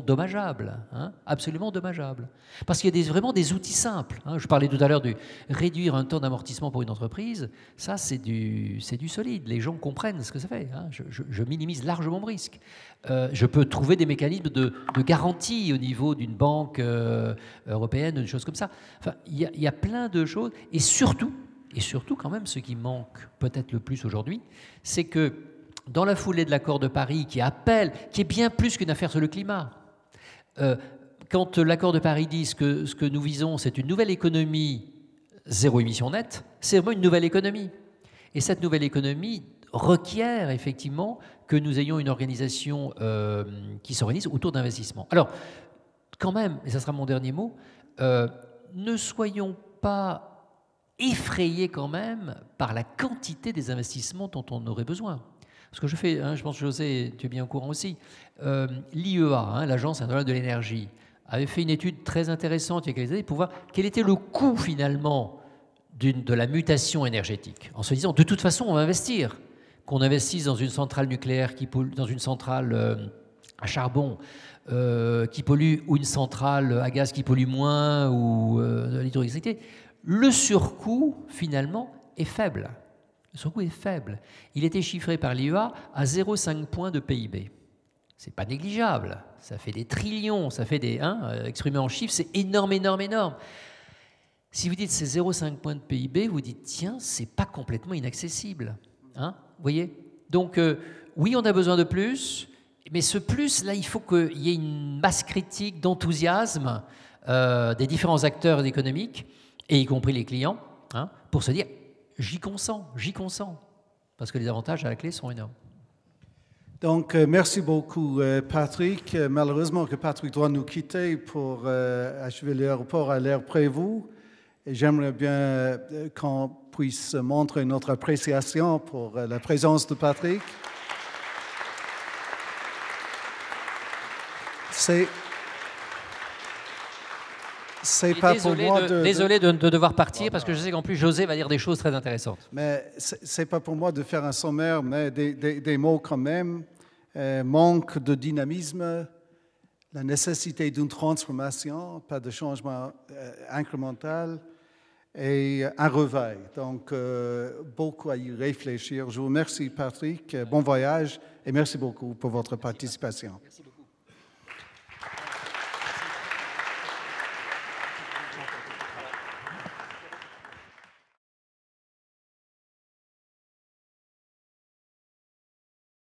dommageable. Hein, absolument dommageable. Parce qu'il y a vraiment des outils simples. Hein. Je parlais tout à l'heure de réduire un temps d'amortissement pour une entreprise. Ça, c'est du solide. Les gens comprennent ce que ça fait. Hein. Je minimise largement mon risque. Je peux trouver des mécanismes de garantie au niveau d'une banque européenne, des choses comme ça. Enfin, il y a plein de choses. Et surtout, quand même, ce qui manque peut-être le plus aujourd'hui, c'est que dans la foulée de l'accord de Paris qui est bien plus qu'une affaire sur le climat, quand l'accord de Paris dit que ce que nous visons, c'est une nouvelle économie zéro émission nette, c'est vraiment une nouvelle économie. Et cette nouvelle économie requiert effectivement que nous ayons une organisation qui s'organise autour d'investissements. Alors, quand même, et ça sera mon dernier mot, ne soyons pas effrayés quand même par la quantité des investissements dont on aurait besoin. Parce que je pense que José, tu es bien au courant aussi, l'IEA, l'Agence internationale de l'énergie, avait fait une étude très intéressante il y a quelques années pour voir quel était le coût finalement de la mutation énergétique, en se disant de toute façon on va investir, qu'on investisse dans une centrale nucléaire dans une centrale à charbon qui pollue, ou une centrale à gaz qui pollue moins, ou de l'hydroélectricité. Le surcoût, finalement, est faible. Le surcoût est faible. Il était chiffré par l'IEA à 0,5 points de PIB. Ce n'est pas négligeable. Ça fait des trillions, ça fait des... exprimé en chiffres, c'est énorme, énorme, énorme. Si vous dites c'est 0,5 points de PIB, vous dites, tiens, c'est pas complètement inaccessible. Hein, vous voyez? Donc, oui, on a besoin de plus, mais ce plus, là, il faut qu'il y ait une masse critique d'enthousiasme des différents acteurs économiques, et y compris les clients, hein, pour se dire « j'y consens », parce que les avantages à la clé sont énormes. Donc, merci beaucoup, Patrick. Malheureusement que Patrick doit nous quitter pour achever l'aéroport à l'heure prévue. Et j'aimerais bien qu'on puisse montrer notre appréciation pour la présence de Patrick. C'est pas désolé pour moi désolé de devoir partir, parce que je sais qu'en plus José va dire des choses très intéressantes. Mais c'est pas pour moi de faire un sommaire, mais des mots quand même. Manque de dynamisme, la nécessité d'une transformation, pas de changement incrémental, et un réveil. Donc, beaucoup à y réfléchir. Je vous remercie, Patrick. Bon voyage et merci beaucoup pour votre participation. Merci beaucoup.